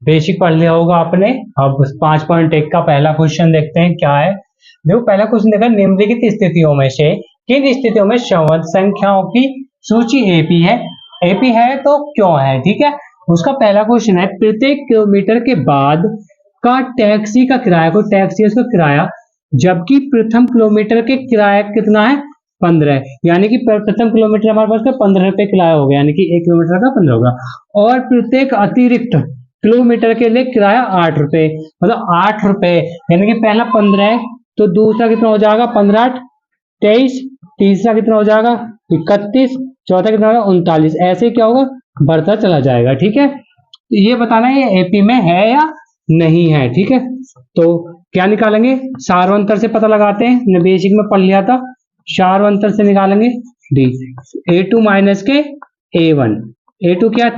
Basic पढ़ लिया होगा आपने। अब 5.1 का पहला क्वेश्चन देखते हैं क्या है। देखो पहला क्वेश्चन देखा, निम्नलिखित स्थितियों में से किन स्थितियों में संख्याओं की सूची एपी है तो क्यों है, ठीक है। उसका पहला क्वेश्चन है, प्रत्येक किलोमीटर के बाद का टैक्सी का किराया, कोई टैक्सी है उसका किराया, जबकि प्रथम किलोमीटर के किराया कितना है 15, यानी कि प्रथम किलोमीटर हमारे पास का 15 रुपए किराया हो गया, यानी कि 1 किलोमीटर का 15 होगा। और प्रत्येक अतिरिक्त किलोमीटर के लिए किराया 8 रुपए, मतलब 8 रुपए, यानी कि पहला 15 है तो दूसरा कितना हो जाएगा 15 8 23, तीसरा कितना हो जाएगा 31, चौथा कितना होगा 39, ऐसे क्या होगा बढ़ता चला जाएगा, ठीक है। ये बताना है ये एपी में है या नहीं है, ठीक है। तो क्या निकालेंगे, सार्वंतर से पता लगाते हैं, हमने बेसिक में पढ़ लिया था। सार्वंतर से निकालेंगे डी, A2 माइनस के A1, A2 क्या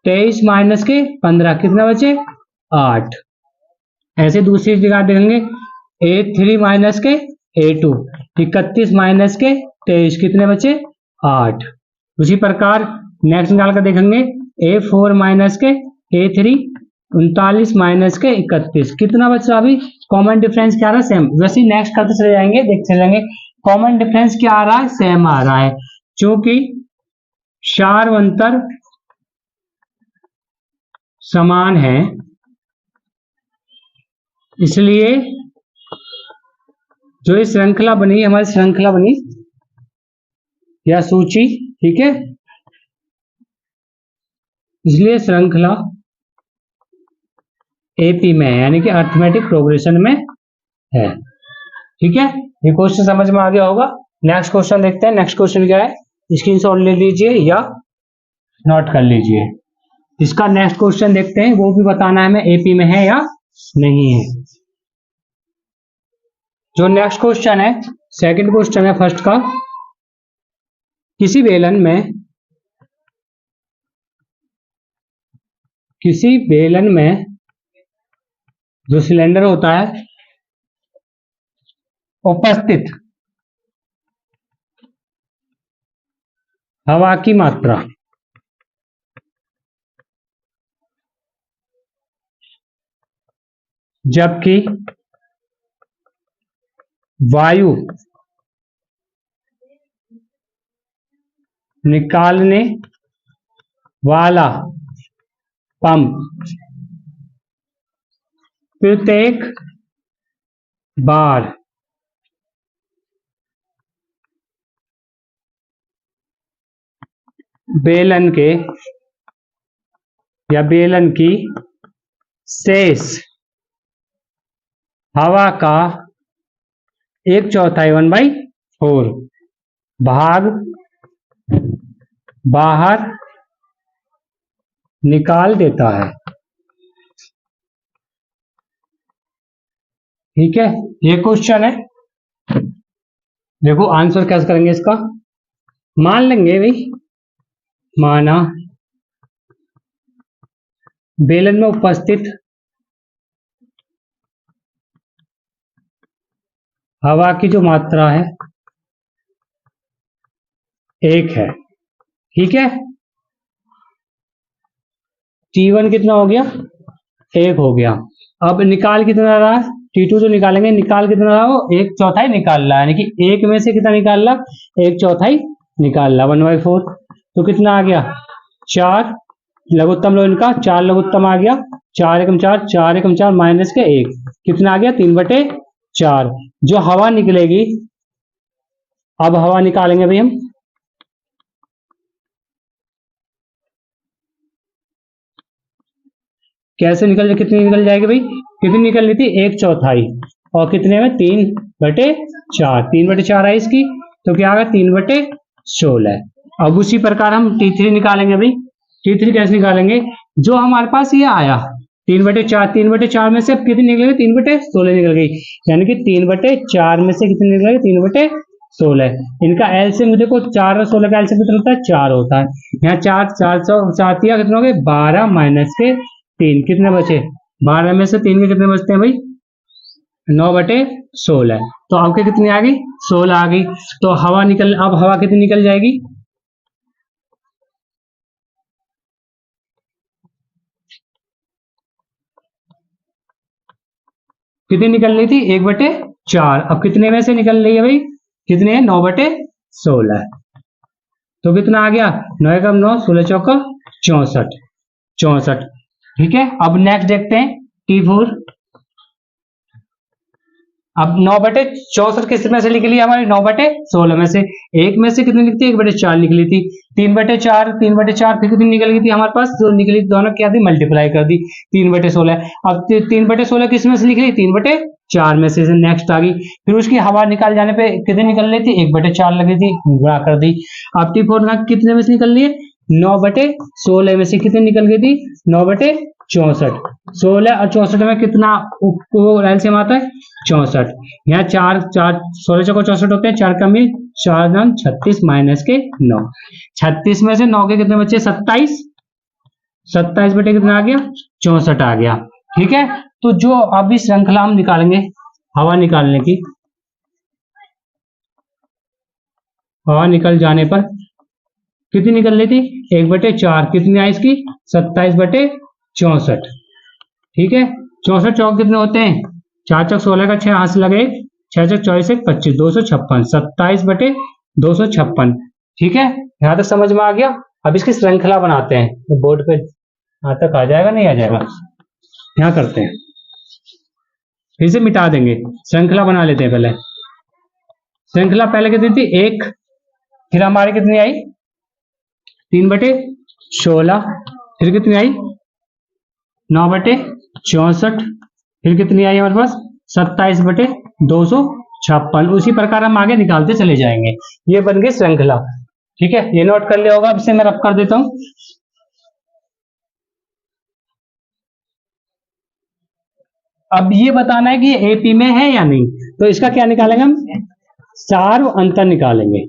23 माइनस के 15 कितना बचे 8। ऐसे दूसरी जगह देखेंगे, A3 माइनस के A2, 31 माइनस के 23 कितने बचे 8। उसी प्रकार नेक्स्ट निकाल कर देखेंगे, A4 माइनस के A3, 39 माइनस के 31 कितना बच रहा, अभी कॉमन डिफरेंस क्या आ रहा है सेम। वैसे नेक्स्ट करते चले जाएंगे, देखते चलेंगे कॉमन डिफरेंस क्या आ रहा है, सेम आ रहा है, क्योंकि सार्वंतर समान है इसलिए जो ये श्रृंखला बनी, हमारी श्रृंखला बनी या सूची, ठीक है, इसलिए श्रृंखला एपी में है, यानी कि अर्थमेटिक प्रोग्रेशन में है, ठीक है। ये क्वेश्चन समझ में आ गया होगा। नेक्स्ट क्वेश्चन देखते हैं। नेक्स्ट क्वेश्चन क्या है, स्क्रीनशॉट ले लीजिए या नोट कर लीजिए। इसका नेक्स्ट क्वेश्चन देखते हैं, वो भी बताना है हमें एपी में है या नहीं है। जो नेक्स्ट क्वेश्चन है, सेकंड क्वेश्चन है फर्स्ट का, किसी बेलन में जो सिलेंडर होता है उपस्थित हवा की मात्रा जबकि वायु निकालने वाला पंप प्रत्येक बार बेलन की शेष हवा का 1/4 1/4 भाग बाहर निकाल देता है, ठीक है। ये क्वेश्चन है, देखो आंसर कैसे करेंगे इसका। मान लेंगे भाई, माना बेलन में उपस्थित हवा की जो मात्रा है 1 है, ठीक है। T1 कितना हो गया 1 हो गया। अब निकाल कितना रहा, T2 जो निकालेंगे, निकाल कितना रहा, वो 1/4 निकाल रहा है, यानी कि 1 में से कितना निकाल रहा 1/4 निकाल रहा, 1/4। तो कितना आ गया 4, लघुत्तम लो इनका, 4 लघुत्तम आ गया, 4 एकम 4, 4 एकम 4 माइनस के 1 कितना आ गया 3/4। जो हवा निकलेगी, अब हवा निकालेंगे भाई हम, कैसे कितनी निकल जाएगी भाई, कितनी निकल रही थी 1/4, और कितने में 3/4, 3/4 है इसकी, तो क्या आ गया 3/16। अब उसी प्रकार हम T3 निकालेंगे भाई। T3 कैसे निकालेंगे, जो हमारे पास ये आया 3/4 में से कितनी निकल गई 3/16 निकल गई, यानी कि 3/4 में से कितनी निकल गई 3/16। इनका एलसीएम देखो, 4 और 16 का एलसीएम कितना होता है 4 होता है। यहाँ 4 कितने हो गए 12 माइनस के 3 कितने बचे, 12 में से 3 के कितने बचते हैं भाई 9/16। तो आपके कितनी आ गई 16 आ गई। तो हवा निकल, अब हवा कितनी निकल जाएगी, कितनी निकल रही थी 1/4। अब कितने में से निकल रही है भाई, कितने हैं 9/16। तो कितना आ गया 9 एकम 9, 16 चौका 64, 64। ठीक है, अब नेक्स्ट देखते हैं T4। अब 9/64 किस में से निकली हमारी 9/16 में से। एक में से कितनी निकली 1/4 निकली थी। 3/4, 3/4 फिर कितनी निकल गई थी हमारे पास, जो निकली दोनों क्या थी मल्टीप्लाई कर दी 3/16। अब 3/16 किस में से निकली 3/4 में से नेक्स्ट आ गई। फिर उसकी हवा निकाल जाने पे कितनी निकल रही थी 1/4 लगी थी, गुणा कर दी। अब T4 कितने में से निकल रही है 9/16 में से कितनी निकल गई थी 9/64। 16 और 64 में कितना एलसीएम आता है 64। यहाँ 4 4 16 चौको 64 होते हैं, 4 कमी 4 9 36 माइनस के 9। 36 में से 9 के कितने बचे 27, 27 बटे कितना आ गया 64 आ गया। ठीक है, तो जो अभी श्रृंखला हम निकालेंगे हवा निकालने की, हवा निकल जाने पर कितनी निकल रही थी 1/4, कितनी आई इसकी 27/64। ठीक है, 64 चौक कितने होते हैं 4 चौक 16 का 6 हाथ से लगे 6 चौक 24 25 256, 27/256। ठीक है, यहां तक समझ में आ गया। अब इसकी श्रृंखला बनाते हैं, तो बोर्ड पे यहां तक आ जाएगा नहीं आ जाएगा, यहां करते हैं फिर से मिटा देंगे, श्रृंखला बना लेते हैं। पहले श्रृंखला पहले कितनी थी 1, फिर हमारी कितनी आई 3/16, फिर कितनी आई 9/64, फिर कितनी आई हमारे पास 27/256। उसी प्रकार हम आगे निकालते चले जाएंगे। ये बन गई श्रृंखला। ठीक है, ये नोट कर लिया होगा, अब से मैं रब कर देता हूं। अब ये बताना है कि ये एपी में है या नहीं, तो इसका क्या निकालेंगे हम सार्व अंतर निकालेंगे,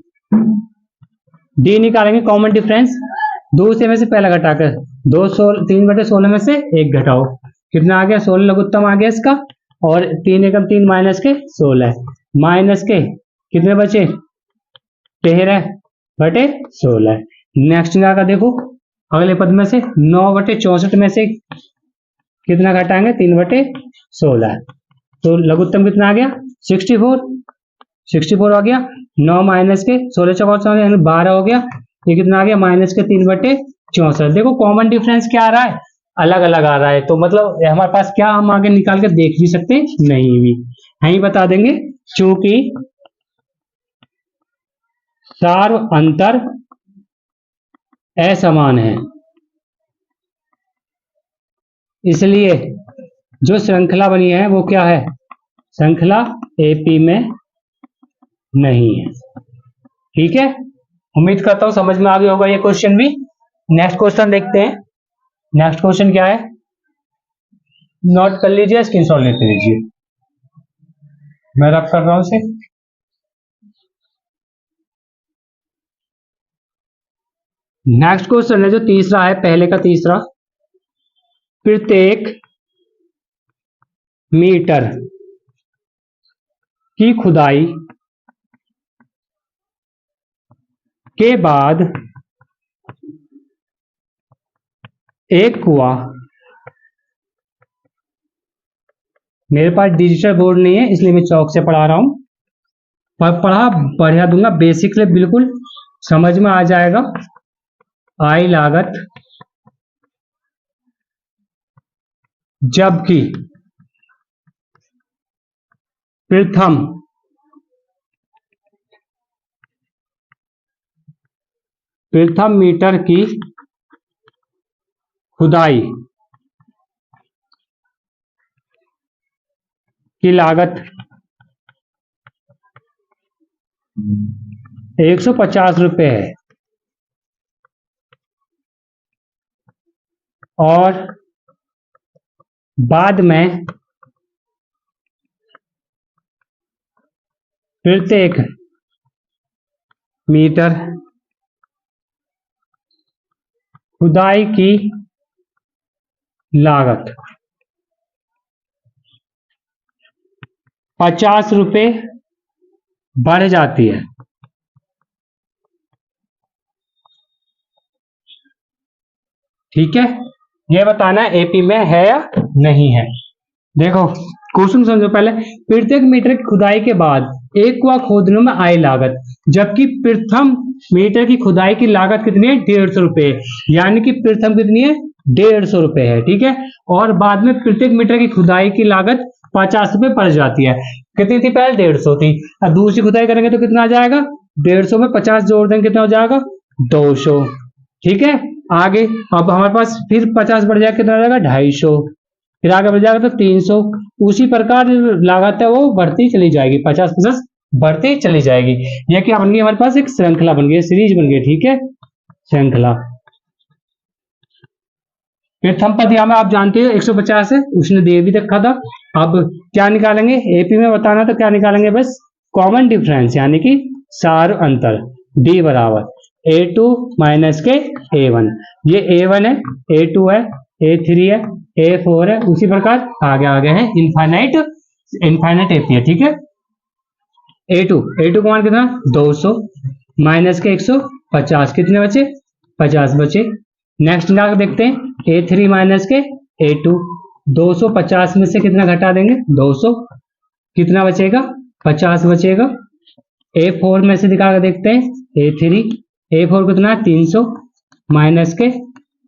डी निकालेंगे कॉमन डिफरेंस। दो से में से पहला घटाकर 3/16 में से 1 घटाओ, कितना आ गया 16 लघुत्तम आ गया इसका, और 3 एकम 3 माइनस के 16, माइनस के कितने बचे 13/16। नेक्स्ट का देखो अगले पद में से 9/64 में से कितना घटाएंगे 3/16, तो लघुत्तम कितना आ गया 64, 64 आ गया। 9 माइनस के 16 चौका 12 हो गया, ये कितना आ गया माइनस के 3/64। देखो कॉमन डिफरेंस क्या आ रहा है अलग अलग आ रहा है, तो मतलब हमारे पास क्या हम आगे निकाल के देख भी सकते नहीं भी, यही बता देंगे चूंकि सार्व अंतर असमान है, इसलिए जो श्रृंखला बनी है वो क्या है श्रृंखला एपी में नहीं है। ठीक है, उम्मीद करता हूं समझ में आ गया होगा ये क्वेश्चन भी। नेक्स्ट क्वेश्चन देखते हैं। नेक्स्ट क्वेश्चन क्या है, नोट कर लीजिए, स्क्रीनशॉट लेते लीजिए, मैं रब कर रहा हूं इसे। नेक्स्ट क्वेश्चन है जो तीसरा है, पहले का तीसरा, प्रत्येक मीटर की खुदाई के बाद एक कुआं, मेरे पास डिजिटल बोर्ड नहीं है इसलिए मैं चौक से पढ़ा रहा हूं, पर पढ़ा बढ़िया दूंगा, बेसिक से बिल्कुल समझ में आ जाएगा। आई लागत जबकि प्रथम मीटर की खुदाई की लागत 150 रुपये है और बाद में प्रत्येक मीटर खुदाई की लागत 50 रुपये बढ़ जाती है। ठीक है, यह बताना एपी में है या नहीं है। देखो क्वेश्चन समझो पहले। प्रत्येक मीटर की खुदाई के बाद एक कुआं खोदने में आई लागत, जबकि प्रथम मीटर की खुदाई की लागत कितनी है? 150 रुपए। यानी कि प्रथम कितनी है? 150 रुपए है, ठीक है। और बाद में प्रत्येक मीटर की खुदाई की लागत 50 रुपए पड़ जाती है। कितनी थी? पहले 150 थी। अब दूसरी खुदाई करेंगे तो कितना आ जाएगा? 150 में 50 जोड़ देंगे, कितना हो जाएगा? 200, ठीक है। आगे अब हमारे पास फिर 50 बढ़ जाएगा, कितना हो जाएगा? 250। फिर आगे बढ़ जाएगा तो 300। उसी प्रकार लागत है वो बढ़ती चली जाएगी, 50-50 बढ़ती चली जाएगी। यह क्या बन गई? हमारे पास एक श्रृंखला बन गई, सीरीज बन गई, ठीक है, श्रृंखला। प्रथम पद यहाँ में आप जानते हो 150 है, उसने दे भी रखा था। अब क्या निकालेंगे? एपी में बताना तो क्या निकालेंगे? बस कॉमन डिफरेंस, यानी कि सार अंतर। डी बराबर A2 माइनस के A1। ये A1 है, A2 है, A3 है, A4 है। उसी प्रकार आगे है इनफाइनाइट एपी है, ठीक है। A2 का मान कितना? 200 माइनस के 150, कितने बचे? 50 बचे। नेक्स्ट निकाल के देखते हैं। A3 माइनस के A2, 250 में से कितना घटा देंगे? 200, कितना बचेगा? 50 बचेगा। A4 में से निकाल के देखते हैं। A4 कितना है? 300 माइनस के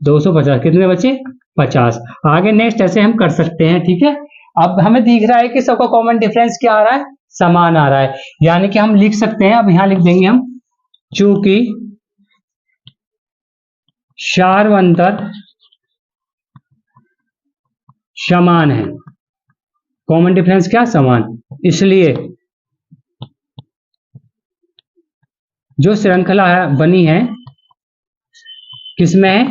250, कितने बचे? 50। आगे नेक्स्ट ऐसे हम कर सकते हैं, ठीक है। अब हमें दिख रहा है कि सबका कॉमन डिफरेंस क्या आ रहा है? समान आ रहा है। यानी कि हम लिख सकते हैं, अब यहां लिख देंगे हम, चूंकि सार्वंतर समान है, कॉमन डिफरेंस क्या? समान, इसलिए जो श्रृंखला है बनी है किसमें है?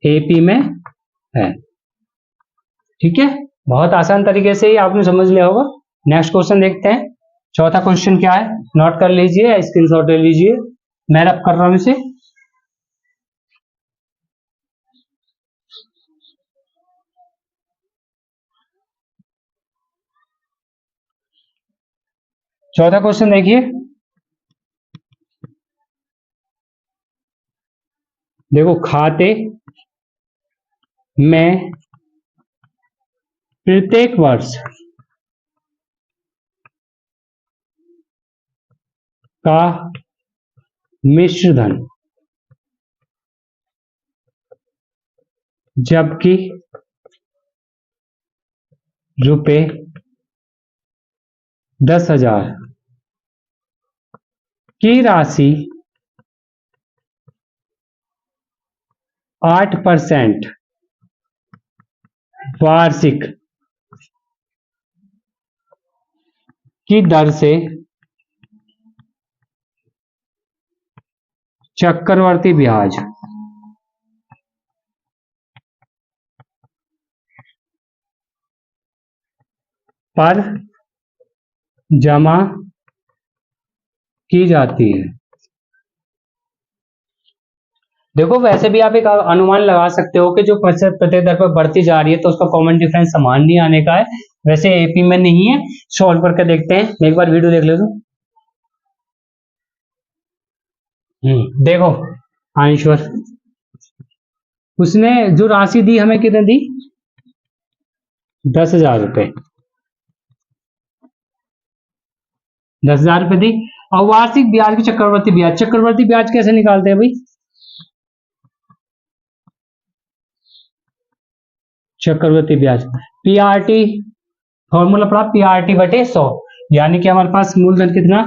एपी में है, ठीक है। बहुत आसान तरीके से ही आपने समझ लिया होगा। नेक्स्ट क्वेश्चन देखते हैं। चौथा क्वेश्चन क्या है? नोट कर लीजिए, स्क्रीनशॉट ले लीजिए, मैं रब कर रहा हूं इसे। चौथा क्वेश्चन देखिए। देखो, खाते में प्रत्येक वर्ष का मिश्र धन, जबकि रुपए 10,000 की राशि 8% वार्षिक की दर से चक्रवर्ती ब्याज पर जमा की जाती है। देखो, वैसे भी आप एक अनुमान लगा सकते हो कि जो प्रत्येक दर पर बढ़ती जा रही है तो उसका कॉमन डिफरेंस समान नहीं आने का है। वैसे एपी में नहीं है। सॉल्व करके देखते हैं, एक बार वीडियो देख लो तो। देखो आंश्वर, उसने जो राशि दी हमें कितने दी? 10,000 रुपए। 10,000 रुपए दी। और वार्षिक ब्याज की चक्रवर्ती ब्याज कैसे निकालते हैं भाई? चक्रवर्ती ब्याज पीआरटी, फॉर्मूला पड़ा पीआरटी बटे 100। यानी कि हमारे पास मूलधन कितना?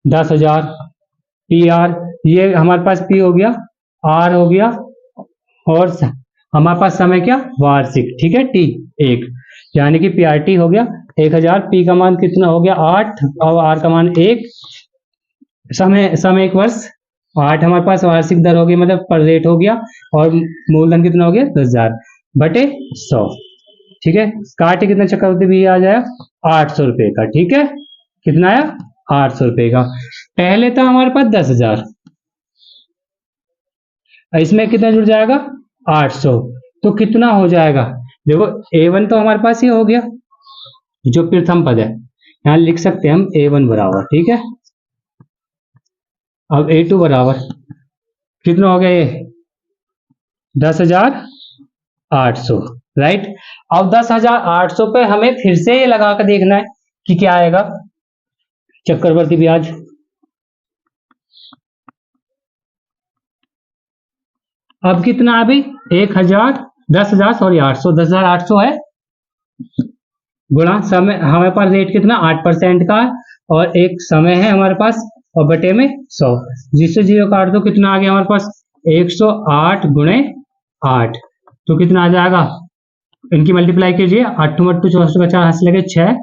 10,000। पी आर, ये हमारे पास पी हो गया, आर हो गया, और हमारे पास समय क्या? वार्षिक, ठीक है, टी 1। यानी कि पीआरटी हो गया 1,000, पी का मान कितना हो गया? 8, और आर का मान 1। समय 1 वर्ष, 8 हमारे पास वार्षिक दर हो गई, मतलब पर रेट हो गया। और मूलधन कितना हो गया? 10,000 बटे 100, ठीक है। काट कितना चक्रवर्ती भी आ जाएगा? 800 रुपए का, ठीक है। कितना आया? 800 रुपए का। पहले था हमारे पास 10,000, इसमें कितना जुड़ जाएगा? 800। तो कितना हो जाएगा? देखो, A1 तो हमारे पास ही हो गया, जो प्रथम पद है, यहां लिख सकते हैं हम A1 बराबर, ठीक है। अब A2 बराबर कितना हो गया? ये 10,800, राइट। अब 10,800 पे हमें फिर से लगा कर देखना है कि क्या आएगा। चक्रवर्ती ब्याज अब कितना है अभी 10,000 10,000 सॉरी 800 10,800 है गुणा समय, हमारे पास रेट कितना 8% का है और एक समय है हमारे पास और बटे में 100, जिससे 0 काट दो कितना आ गया हमारे पास 108 गुणे 8, तो कितना आ जाएगा, इनकी मल्टीप्लाई कीजिए 8 मट्टू 64 का 4 हाथ से लगे 6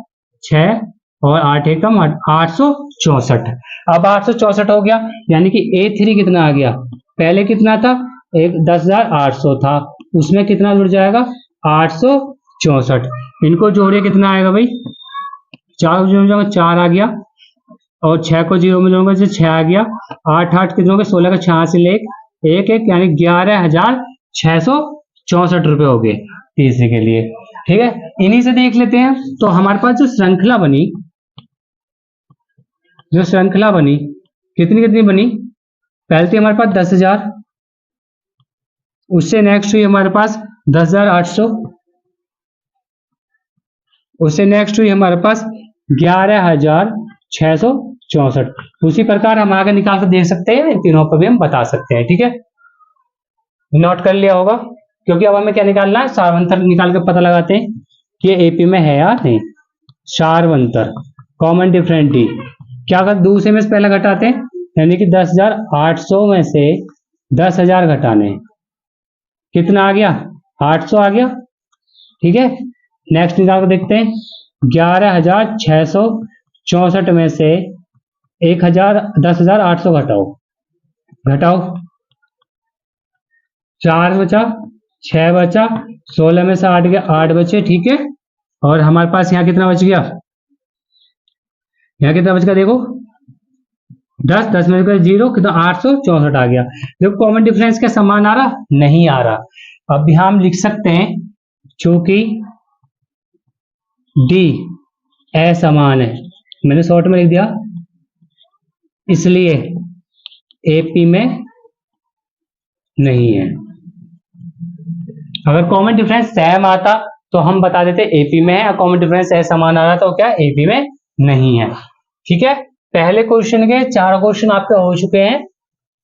6 और 8 एकम 864। अब 864 हो गया, यानी कि A3 कितना आ गया, पहले कितना था 10,800 था, उसमें कितना जुड़ जाएगा 864, इनको जोड़िए कितना आएगा भाई, 4 को जोड़ जाएगा 4 आ गया और 6 को 0 में जोड़ोगे तो 6 आ गया, 8 8 कितने हो गए 16 का 6 से ले 1 1 यानी 11,664 रुपए हो गए तीसरे के लिए। ठीक है, इन्हीं से देख लेते हैं। तो हमारे पास जो श्रृंखला बनी कितनी कितनी बनी, पहले थी हमारे पास 10,000, उससे नेक्स्ट हुई हमारे पास 10,800, उससे नेक्स्ट हुई हमारे पास 11,664। उसी प्रकार हम आगे निकाल कर देख सकते हैं, इन तीनों पर भी हम बता सकते हैं। ठीक है, नोट कर लिया होगा, क्योंकि अब हमें क्या निकालना है, सार्वंतर निकाल के पता लगाते हैं कि एपी में है या नहीं। सार्वंतर कॉमन डिफरेंट डी क्या कर, दूसरे में से पहले घटाते हैं, यानी कि 10,800 में से 10,000 घटाने, कितना आ गया 800 आ गया। ठीक है, नेक्स्ट निकाल कर देखते हैं, 11,664 में से 10,800 घटाओ 4 बचा 6 बचा 16 में से 8 गया 8 बचे। ठीक है, और हमारे पास यहाँ कितना बच गया, यहाँ कितना बच गया देखो 10 10 में 0 कितना 864 आ गया। देखो कॉमन डिफरेंस क्या समान आ रहा, नहीं आ रहा। अब यहाँ हम लिख सकते हैं चूंकि डी असमान है, मैंने शॉर्ट में लिख दिया, इसलिए एपी में नहीं है। अगर कॉमन डिफरेंस सेम आता तो हम बता देते एपी में है, कॉमन डिफरेंस असमान आ रहा तो क्या एपी में नहीं है। ठीक है, पहले क्वेश्चन के 4 क्वेश्चन आपके हो चुके हैं।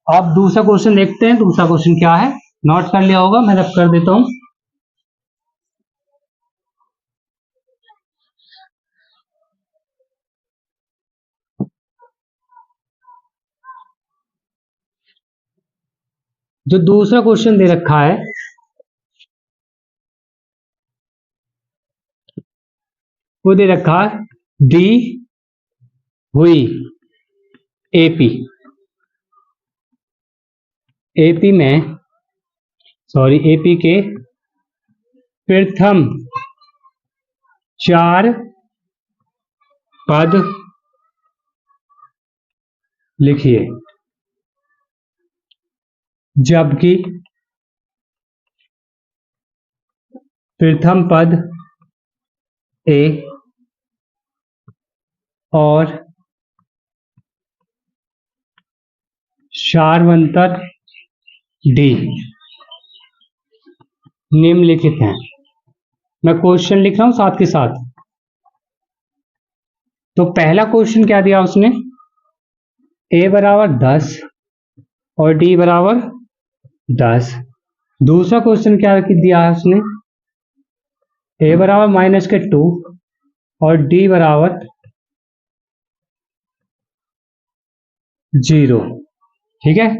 अब दूसरा क्वेश्चन देखते हैं, दूसरा क्वेश्चन क्या है, नोट कर लिया होगा, मैं रब कर देता हूं। जो दूसरा क्वेश्चन दे रखा है वो दे रखा दी हुई एपी के प्रथम 4 पद लिखिए, जबकि प्रथम पद ए और सार्वंतर डी निम्नलिखित हैं। मैं क्वेश्चन लिख रहा हूं साथ के साथ। तो पहला क्वेश्चन क्या दिया उसने, ए बराबर 10 और डी बराबर 10। दूसरा क्वेश्चन क्या दिया है उसने, ए बराबर -2 और डी बराबर 0। ठीक है,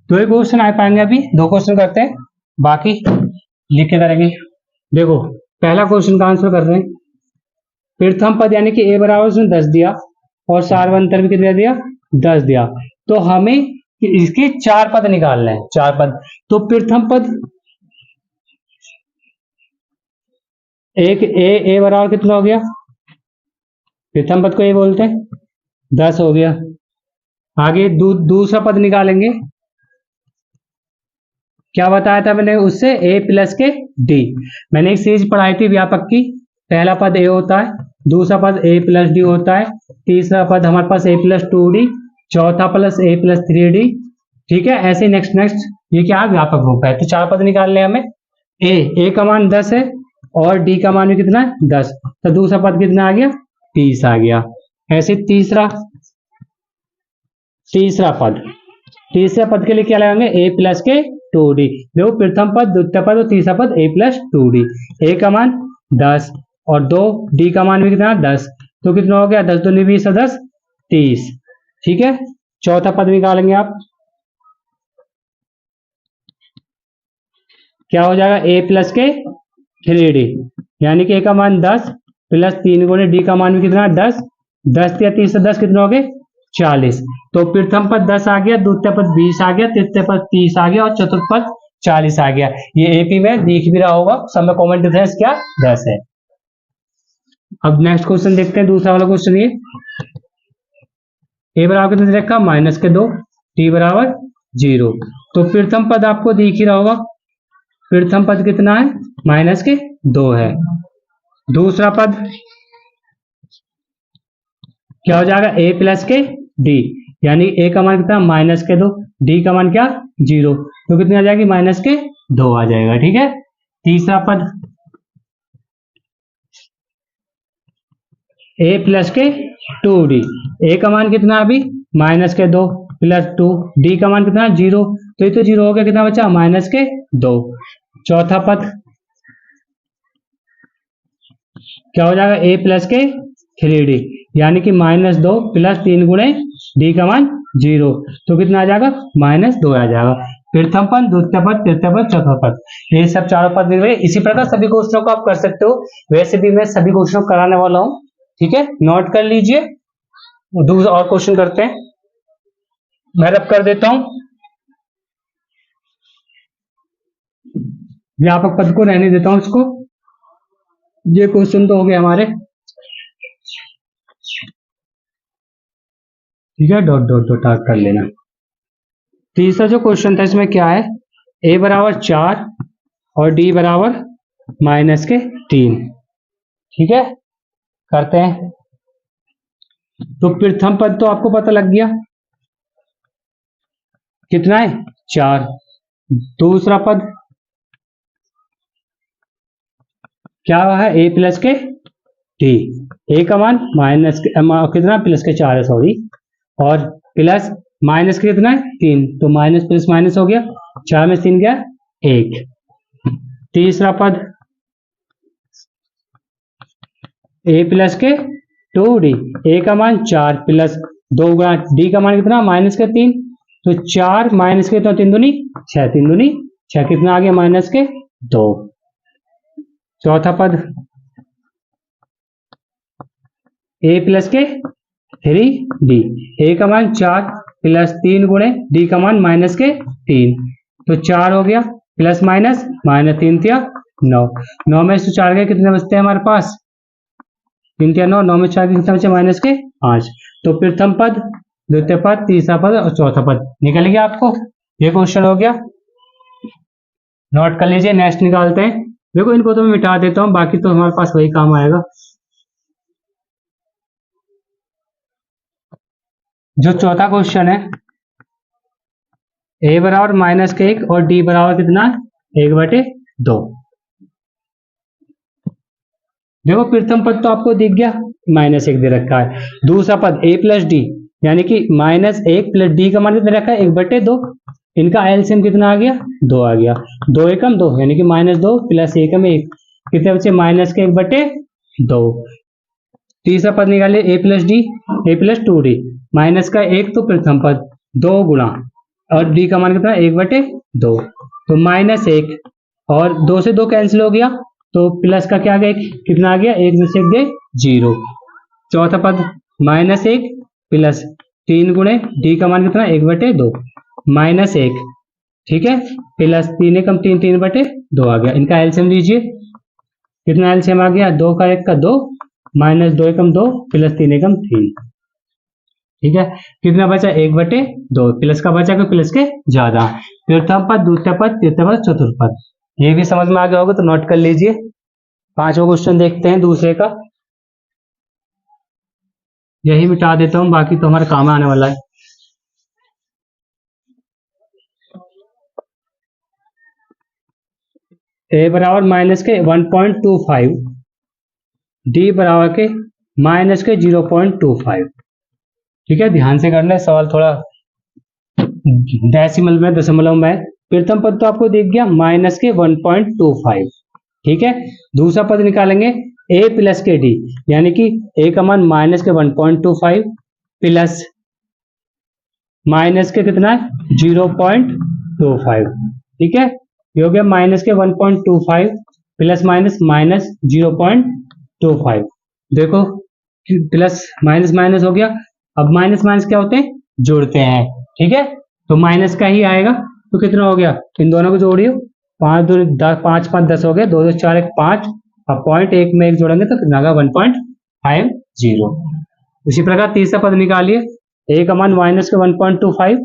दो ही क्वेश्चन आ पाएंगे, अभी 2 क्वेश्चन करते हैं, बाकी लिख के करेंगे। देखो पहला क्वेश्चन का आंसर कर रहे हैं, प्रथम पद यानी कि ए बराबर उसने 10 दिया और सार्वंतर भी कितना दिया 10 दिया, तो हमें इसके 4 पद निकालने हैं, 4 पद। तो प्रथम पद एक ए बराबर कितना हो गया, प्रथम पद को ए बोलते हैं 10 हो गया। आगे दूसरा पद निकालेंगे, क्या बताया था मैंने उससे, ए प्लस के डी। मैंने एक सीरीज पढ़ाई थी व्यापक की, पहला पद ए होता है, दूसरा पद ए प्लस डी होता है, तीसरा पद हमारे पास ए प्लस 2डी, चौथा प्लस ए प्लस 3डी। ठीक है, ऐसे नेक्स्ट ये क्या व्यापक रूप है। तो 4 पद निकालने हमें, ए का मान 10 है और डी का मान भी कितना है 10, तो दूसरा पद कितना आ गया 30 आ गया। ऐसे तीसरा पद, तीसरे पद के लिए क्या लगाएंगे ए प्लस के 2d। देखो प्रथम पद, द्वितीय पद और तीसरा पद ए प्लस 2d। ए का मान 10 और 2, डी का मान भी कितना 10, तो कितना हो गया 10 दूनी 20 और 10 30। ठीक है, चौथा पद निकालेंगे आप, क्या हो जाएगा ए प्लस के 3d, यानी कि ए का मान 10 प्लस 3 गुणे डी का मान भी कितना 10, 10 या 30 से 10 कितना हो गए 40। तो प्रथम पद 10 आ गया, द्वितीय पद 20 आ गया, तृतीय पद 30 आ गया और चतुर्थ पद 40 आ गया। ये एपी में दिख भी रहा होगा, सब में कॉमन डिफरेंस क्या 10 है। अब नेक्स्ट क्वेश्चन देखते हैं, दूसरा वाला क्वेश्चन ये ए बराबर कितना दे रखा माइनस के 2, टी बराबर 0। तो प्रथम पद आपको दिख ही रहा होगा, प्रथम पद कितना है माइनस के 2 है। दूसरा पद क्या हो जाएगा ए प्लस के डी, यानी ए का मान कितना माइनस के 2, डी का मान क्या 0, तो कितनी आ जाएगी माइनस के 2 आ जाएगा। ठीक है, तीसरा पद ए प्लस के 2d, ए का मान कितना अभी माइनस के 2 प्लस 2, डी का मान कितना 0, तो ये तो 0 हो गया, कितना बचा माइनस के 2। चौथा पद क्या हो जाएगा ए प्लस के 3d, यानी कि माइनस 2 प्लस 3 गुणे डी का मान 0, तो कितना आ जाएगा माइनस 2 आ जाएगा। प्रथम पद, द्वितीय पद, तृतीय पद, चौथा पद, ये सब चारों पद दिए हुए। इसी प्रकार सभी क्वेश्चनों को आप कर सकते हो, वैसे भी मैं सभी क्वेश्चनों को कराने वाला हूँ। ठीक है, नोट कर लीजिए। दूसरा और क्वेश्चन करते हैं, मैं रब कर देता हूं, व्यापक पद को रहने देता हूं इसको। ये क्वेश्चन तो हो गए हमारे, ठीक है, डॉट डॉट डॉट आग कर लेना। तीसरा जो क्वेश्चन था इसमें क्या है, ए बराबर 4 और डी बराबर माइनस के 3। ठीक है, करते हैं। तो प्रथम पद तो आपको पता लग गया कितना है 4। दूसरा पद क्या है ए प्लस के टी, ए का मान माइनस कितना प्लस के 4 है सॉरी, और प्लस माइनस के कितना है 3, तो माइनस प्लस माइनस हो गया, 4 में 3 गया 1। तीसरा पद ए प्लस के 2d, ए का मान 4 प्लस 2 गुणा डी का मान कितना माइनस के 3, तो 4 माइनस के तो 3 दूनी 6, 3 दूनी 6, कितना आ गया माइनस के 2। चौथा पद ए प्लस के 3d, ए का मान 4 प्लस 3 गुणे डी का मान माइनस के 3, तो 4 हो गया प्लस माइनस माइनस 3 तिया 9, 9 में से 4 गए कितने बचते हैं हमारे पास 3 तिया 9, 9 में 4 कितने बचे माइनस के 5। तो प्रथम पद, द्वितीय पद, तीसरा पद और चौथा पद निकल गया आपको। ये क्वेश्चन हो गया, नोट कर लीजिए। नेक्स्ट निकालते हैं, देखो इनको तो मैं मिटा देता हूं, बाकी तो हमारे पास वही काम आएगा। जो चौथा क्वेश्चन है, ए बराबर माइनस के 1 और डी बराबर कितना 1/2। देखो प्रथम पद तो आपको दिख गया -1 दे रखा है, दूसरा पद ए प्लस डी, यानी कि -1 प्लस डी का मान कितना रखा है 1/2, इनका एलसीएम कितना आ गया 2 आ गया, 2 एकम 2 यानी कि -2 प्लस 1 में 1, कितने बचे माइनस के 1/2। तीसरा पद निकालिए ए प्लस डी, ए प्लस 2d, माइनस का 1 तो प्रथम पद 2 गुणा और डी का मान कितना 1/2, तो -1 और 2 से 2 कैंसिल हो गया, तो प्लस का क्या आ गया कितना आ गया 1 में से 1 गए 0। चौथा पद -1 प्लस 3 गुणे डी का मान कितना 1/2 -1, ठीक है, प्लस 3 एकम 3 3/2 आ गया। इनका एलसीएम लीजिए, कितना एलसीएम आ गया 2 का 1 का 2, -2 एकम 2 प्लस 3 एकम 3, ठीक है, कितना बचा 1/2, प्लस का बचा कि प्लस के ज्यादा। प्रथम पद, द्वितीय पद, तृतीय पद, चतुर्थ पद, ये भी समझ में आ गया होगा, तो नोट कर लीजिए। पांचवा क्वेश्चन देखते हैं दूसरे का, यही मिटा देता हूं, बाकी तो हमारे काम आने वाला है। ए बराबर माइनस के 1.25, डी बराबर के माइनस के 0.25। ठीक है, ध्यान से करना है, सवाल थोड़ा डेसिमल में, दशमलव में। प्रथम पद तो आपको दिख गया माइनस के 1.25। ठीक है, दूसरा पद निकालेंगे a प्लस के डी, यानी कि a का मान माइनस के 1.25 प्लस माइनस के कितना है 0.25। ठीक है, ये हो गया माइनस के 1.25 प्लस माइनस माइनस 0.25। देखो प्लस माइनस माइनस हो गया, अब माइनस माइनस क्या होते हैं, जोड़ते हैं। ठीक है, तो माइनस का ही आएगा, तो कितना हो गया, इन दोनों को जोड़ियो, 5 2 10, 5 5 10 हो गया, 2 2 4 1 5, अब पॉइंट एक में एक जोड़ेंगे तो कितना होगा 1.50। उसी प्रकार तीसरा पद निकालिए, ए का मान माइनस के 1.25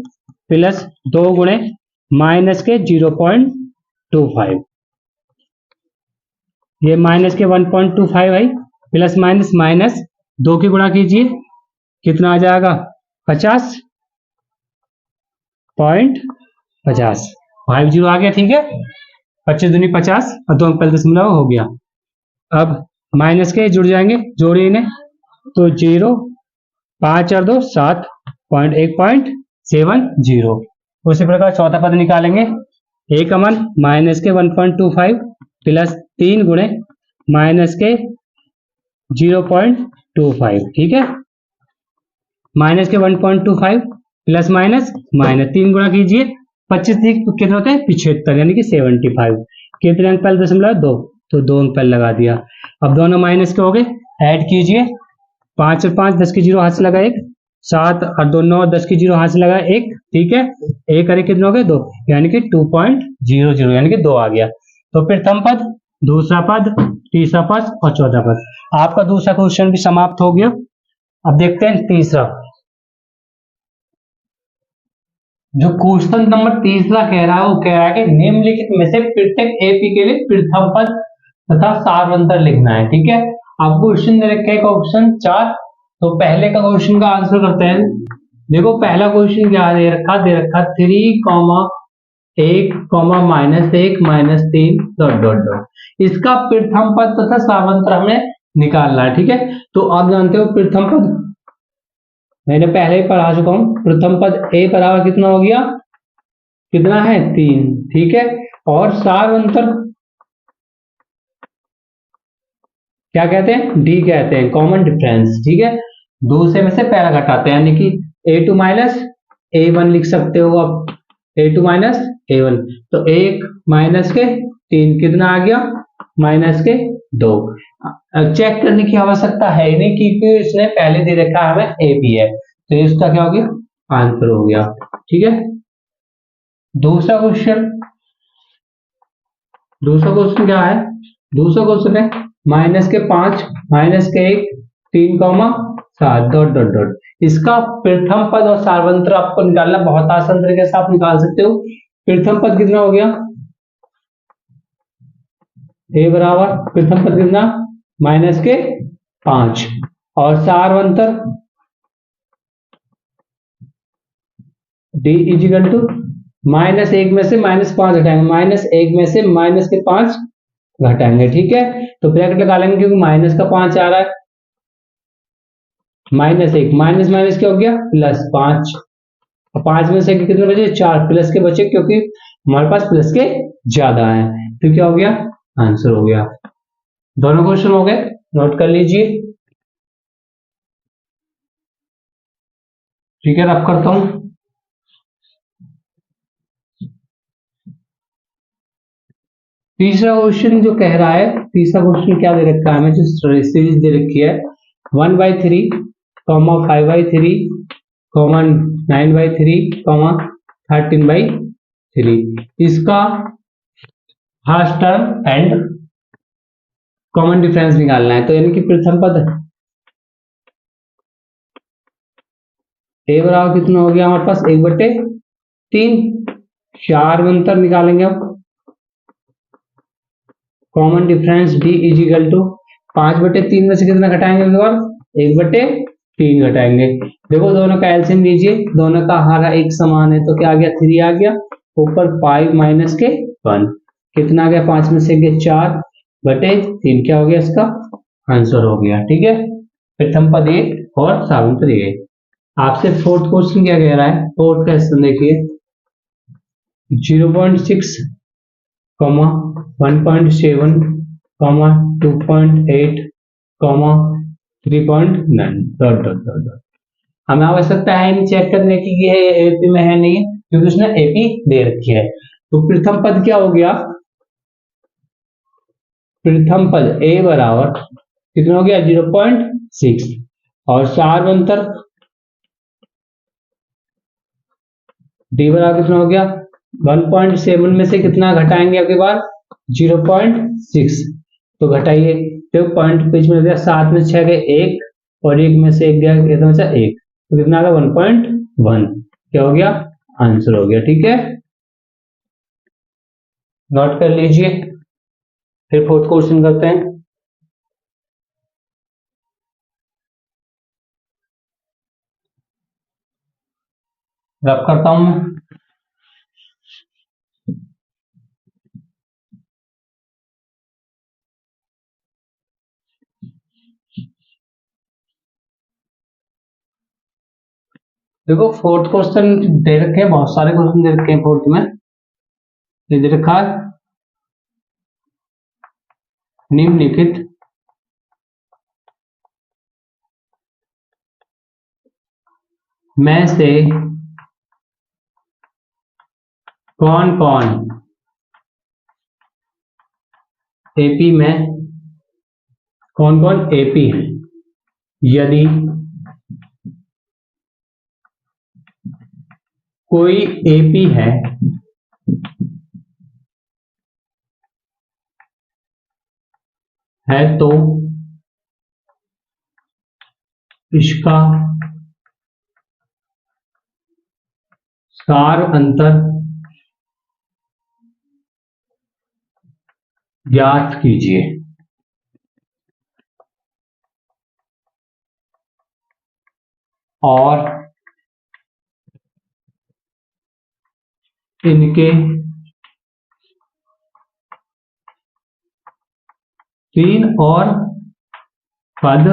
प्लस 2 गुणे माइनस के 0.25, ये माइनस के 1.25 है, प्लस माइनस माइनस 2 की गुणा कीजिए, कितना आ जाएगा 50.50, 50 आ गया। ठीक है, 25 दूनी 50 और 2 अंक पहले दशमलव हो गया। अब माइनस के जुड़ जाएंगे, जोड़िए इन्हें, तो 0 5 और 2 7, 1.70। उसी प्रकार चौथा पद निकालेंगे, ए का मान माइनस के 1.25 प्लस 3 गुणे माइनस के 0.25। ठीक है, माइनस के 1.25 प्लस माइनस माइनस 3 गुणा कीजिए, 25 कितने होते हैं 75, यानी कि 75। कितने अंक पहले दशमलव 2, तो 2 अंक पहले लगा दिया। अब दोनों माइनस के हो गए, ऐड कीजिए, 5 और 5 10 की 0 हाथ से लगा 1, 7 और 2 9 10 की 0 हाथ से लगा 1। ठीक है, 1 करे कितने हो गए 2, यानी कि 2.00, यानी कि 2 आ गया। तो प्रथम पद, दूसरा पद, तीसरा पद और चौथा पद, आपका दूसरा क्वेश्चन भी समाप्त हो गया। अब देखते हैं तीसरा, जो क्वेश्चन नंबर तीसरा कह रहा है वो कह रहा है कि निम्नलिखित में से प्रत्येक एपी के लिए प्रथम पद तथा सारवंतर लिखना है। ठीक है, आपको क्वेश्चन दे रखा है ऑप्शन 4, तो पहले का क्वेश्चन का आंसर करते हैं। देखो पहला क्वेश्चन क्या दे रखा 3,1,-1 -3 ... इसका प्रथम पद तथा सारवंतर हमें निकालना है। ठीक है, तो आप जानते हो प्रथम पद मैंने पहले ही पढ़ा चुका हूं, प्रथम पद ए बराबर कितना हो गया, कितना है 3। ठीक है, और सारवंतर क्या कहते हैं, डी कहते हैं, कॉमन डिफरेंस। ठीक है, दूसरे में से पहला घटाते हैं, यानी कि a2 - a1 लिख सकते हो आप, a2 - a1, तो 1 माइनस के 3 कितना आ गया -2। चेक करने की आवश्यकता है नहीं, क्योंकि इसने पहले दे रखा है हमें ए बी है, तो इसका क्या हो गया आंसर हो गया। ठीक है, दूसरा क्वेश्चन क्या है, दूसरा क्वेश्चन है -5 -1 3,7 ... इसका प्रथम पद और सारवंतर आपको निकालना बहुत आसान तरीके से आप निकाल सकते हो। प्रथम पद कितना हो गया, ए बराबर प्रथम पद कितना -5, और सारवंतर d इजिकल टू -1 में से -5 घटाएंगे, -1 में से -5 घटाएंगे। ठीक है, तो ब्रैकेट लगा लेंगे क्योंकि माइनस का 5 आ रहा है, -1 माइनस माइनस क्या हो गया +5, 5 में से कितने बचे 4, प्लस के बचे क्योंकि हमारे पास प्लस के ज्यादा है, तो क्या हो गया आंसर हो गया। दोनों क्वेश्चन हो गए, नोट कर लीजिए। ठीक है, रब करता हूं। तीसरा क्वेश्चन जो कह रहा है, तीसरा क्वेश्चन क्या दे रखा है हमें, जो सीरीज दे रखी है 1/3, 5/3, 9/3, 13/3, इसका first term and common difference निकालना है। तो यानी कि प्रथम पद ए बराबर कितना हो गया हमारे पास 1/3, सारवंतर निकालेंगे अब, common difference d is equal to 5/3 में से कितना घटाएंगे, 1/3 घटाएंगे। देखो दोनों का एलसीएम लीजिए, दोनों का हारा एक समान है, तो क्या आ गया 3 आ गया, ऊपर 5 - 1, कितना आ गया, 5 में से 4 बटे 3 क्या हो गया, इसका आंसर हो गया। ठीक है, प्रथम पद ये और सावंतर ये। आपसे फोर्थ क्वेश्चन क्या कह रहा है, फोर्थ क्वेश्चन देखिए 0.6, 1.7, 2.8, 3.9 डॉट डॉट डॉट डॉट। हमें आवश्यकता है नहीं चेक करने की कि ये एपी में है नहीं है, क्योंकि उसने एपी दे रखी है। तो प्रथम पद क्या हो गया, प्रथम पद ए बराबर कितना हो गया 0.6 और सार्वंतर डी बराबर कितना हो गया 1.7 में से कितना घटाएंगे आपके बार 0.6, तो घटाइए, तो पॉइंट बीच में गया 7 में 6 गए 1 और 1 में से 1 गया कितना बचा 1, तो कितना आ गया 1.1, क्या हो गया आंसर हो गया। ठीक है, नोट कर लीजिए। फिर फोर्थ क्वेश्चन करते हैं। रब करता हूं मैं। देखो फोर्थ क्वेश्चन दे रखे हैं, बहुत सारे क्वेश्चन दे रखे हैं फोर्थ में। ये दे रखा है निम्नलिखित में से कौन कौन एपी में, कौन कौन एपी है, यदि कोई एपी है तो इसका सार अंतर ज्ञात कीजिए। और इनके 3 और पद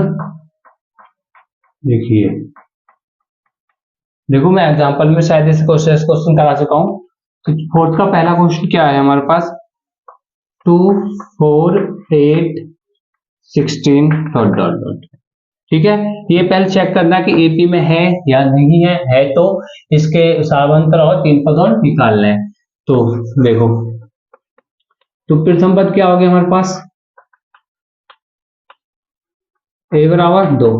देखिए। देखो मैं एग्जांपल में शायद इस क्वेश्चन करा चुका हूं। तो फोर्थ का पहला क्वेश्चन क्या है हमारे पास 2, 4, 8, 16 डॉट डॉट डॉट। ठीक है, ये पहले चेक करना कि एपी में है या नहीं है तो इसके सार्वंतर और 3 पद और निकालने हैं। तो देखो, तो प्रथम पद क्या हो गया हमारे पास ए बराबर 2,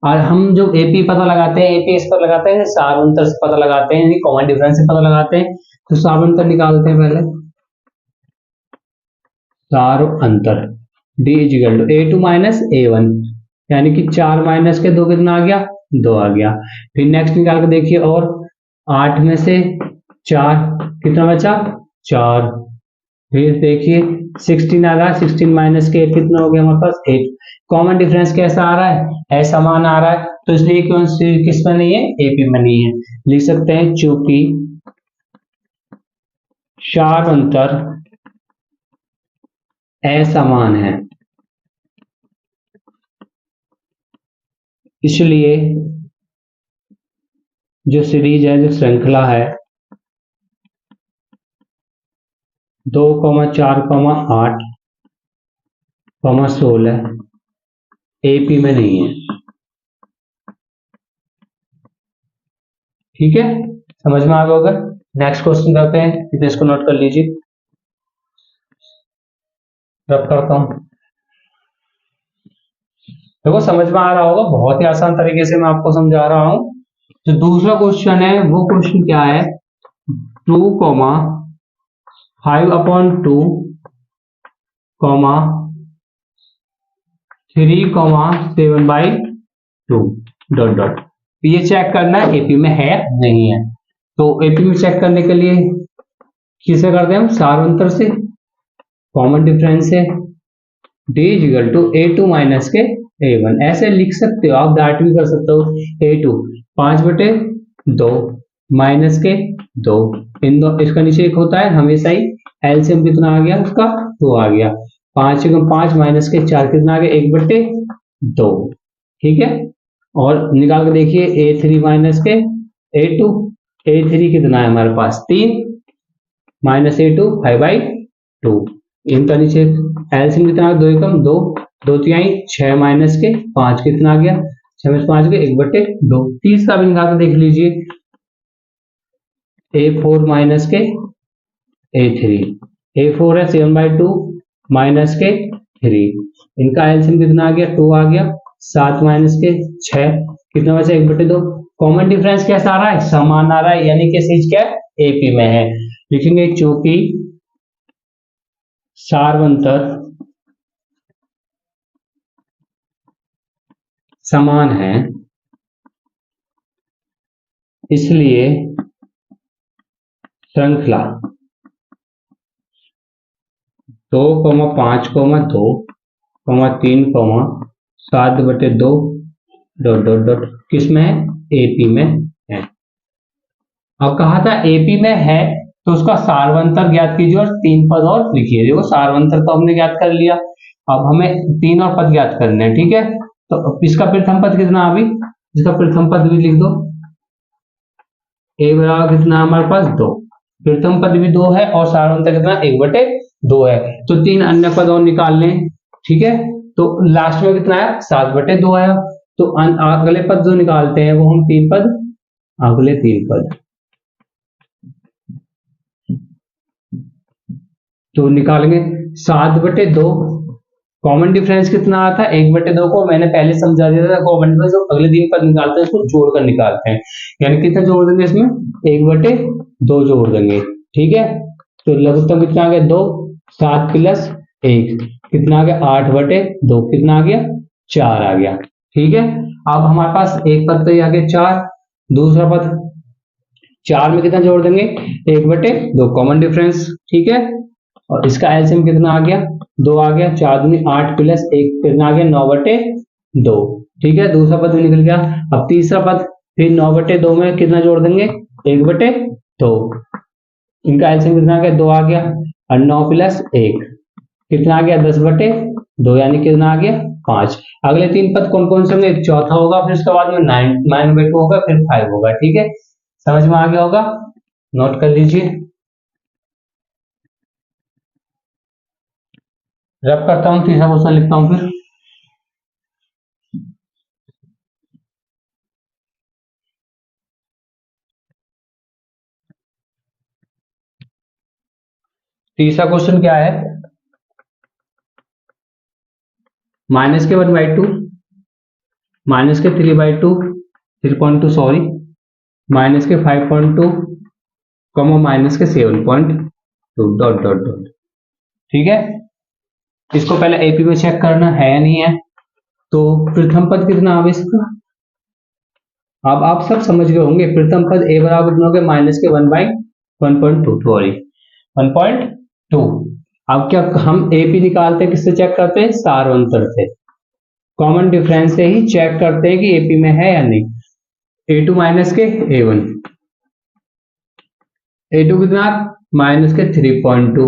और हम जो एपी पता लगाते हैं, एपी इस पर लगाते हैं सार्वंतर से पता लगाते हैं, यानी कॉमन डिफरेंस से पता लगाते हैं। तो सार्वंतर निकालते हैं पहले, सार्वंतर D is equal to A two minus A one, यानी कि 4 माइनस के 2 कितना आ गया 2 आ गया। फिर नेक्स्ट निकाल के देखिए, और 8 में से 4 कितना बचा 4। फिर देखिए 16 आ रहा है, 16 माइनस के 8 कितना हो गया हमारे पास 8। कॉमन डिफरेंस कैसा आ रहा है समान आ रहा है, तो इसलिए कौन सी किस में नहीं है एपी में नहीं है। लिख सकते हैं चूंकि सार्वंतर असमान है, इसलिए जो सीरीज है, जो श्रृंखला है 2, 4, 8, 16 एपी में नहीं है। ठीक है, समझ में आ गया होगा। नेक्स्ट क्वेश्चन करते हैं, तो इसको नोट कर लीजिए, रब करता हूं। देखो समझ में आ रहा होगा, बहुत ही आसान तरीके से मैं आपको समझा रहा हूं। तो दूसरा क्वेश्चन है, वो क्वेश्चन क्या है 2, 5/2, 3, 7/2 डॉट डॉट। ये चेक करना है एपी में है नहीं है। तो एपी में चेक करने के लिए किसे करते हैं हम सार्वंतर से, कॉमन डिफरेंस से डी इज इक्वल टू ए2 माइनस के ए1, ऐसे लिख सकते हो आप, डाट भी कर सकते हो। ए2 5/2 माइनस के 2, इन दो इसका नीचे एक होता है हमेशा ही एलसीएम कितना आ गया उसका 2 आ गया। 5 एकम 5 माइनस के 4 कितना आ गया 1/2। ठीक है, और निकाल के देखिए A3 माइनस के A2। A3 कितना है हमारे पास 3 माइनस A2 5/2। इनका नीचे एलसीएम कितना आ गया 2 एकम 2, 2 तिहाई 6 माइनस के 5 कितना आ गया 6 में 5 के 1/2। 30 का भी निकाल के देख लीजिए A4 माइनस के A3। A4 है 7/2 माइनस के 3। इनका एलसीएम कितना आ गया 2 आ गया। 7 माइनस के 6 कितना बचा 1/2। कॉमन डिफरेंस कैसा आ रहा है समान आ रहा है, यानी कि चीज क्या एपी में है। लिखेंगे चूंकि सार्वंतर समान है इसलिए श्रृंखला 2, 5, 2, 3, 7/2 डॉट डॉट डॉट किसमें है एपी में है। अब कहा था एपी में है तो उसका सार्वंतर ज्ञात कीजिए और 3 पद और लिखिए। देखो सार्वंतर तो हमने ज्ञात कर लिया, अब हमें 3 और पद ज्ञात करने हैं। ठीक है, तो इसका प्रथम पद कितना अभी इसका प्रथम पद भी लिख दो। ए बराबर कितना हमारे पास 2, प्रथम पद भी 2 है और सार्वंतर कितना 1/2 है, तो 3 अन्य पद और निकाल लें। ठीक है, तो लास्ट में कितना आया 7/2 आया। तो अगले पद जो निकालते हैं वो हम 3 पद, अगले 3 पद तो निकालेंगे 7/2। कॉमन डिफरेंस कितना आता था 1/2 को मैंने पहले समझा दिया था। कॉमन डिफरेंस जो अगले 3 पद निकालते हैं उसको जोड़कर निकालते हैं, यानी कितना जोड़ देंगे इसमें 1/2 जोड़ देंगे। ठीक है, तो लघुत्तम कितना आ गया 2, 7 प्लस 1 कितना आ गया 8/2 कितना आ गया 4 आ गया। ठीक है, अब हमारे पास एक पद तो ये आ गया 4, दूसरा पद 4 में कितना जोड़ देंगे 1/2 कॉमन डिफरेंस। ठीक है, और इसका एलसीएम कितना आ गया 2 आ गया। 4 दूनी 8 प्लस 1 कितना आ गया 9/2। ठीक है, दूसरा पद भी निकल गया। अब तीसरा पद फिर 9/2 में कितना जोड़ देंगे 1/2। इनका एलसीएम कितना आ गया 2 आ गया और 9 प्लस 1 कितना आ गया 10/2, यानी कितना आ गया 5। अगले 3 पद कौन कौन से होंगे, चौथा होगा, फिर उसके बाद में 9/2 होगा, फिर 5 होगा। ठीक है, समझ में आ गया होगा, नोट कर लीजिए। रब करता हूं, तीसरा क्वेश्चन लिखता हूं फिर। तीसरा क्वेश्चन क्या है, माइनस के 1/2 माइनस के 3/2 3.2 सॉरी माइनस के 5.2 माइनस के 7.2 डॉट डॉट डॉट। ठीक है, इसको पहले एपी में चेक करना है या नहीं है। तो प्रथम पद कितना आ इसका, अब आप सब समझ गए होंगे। प्रथम पद ए बराबर कितना हो गया माइनस के 1/1.2 सॉरी 1.2। अब क्या हम एपी निकालते हैं, किससे चेक करते हैं सार्वंतर से, कॉमन डिफरेंस से ही चेक करते हैं कि एपी में है या नहीं। A2 माइनस के A1, A2 कितना माइनस के 3.2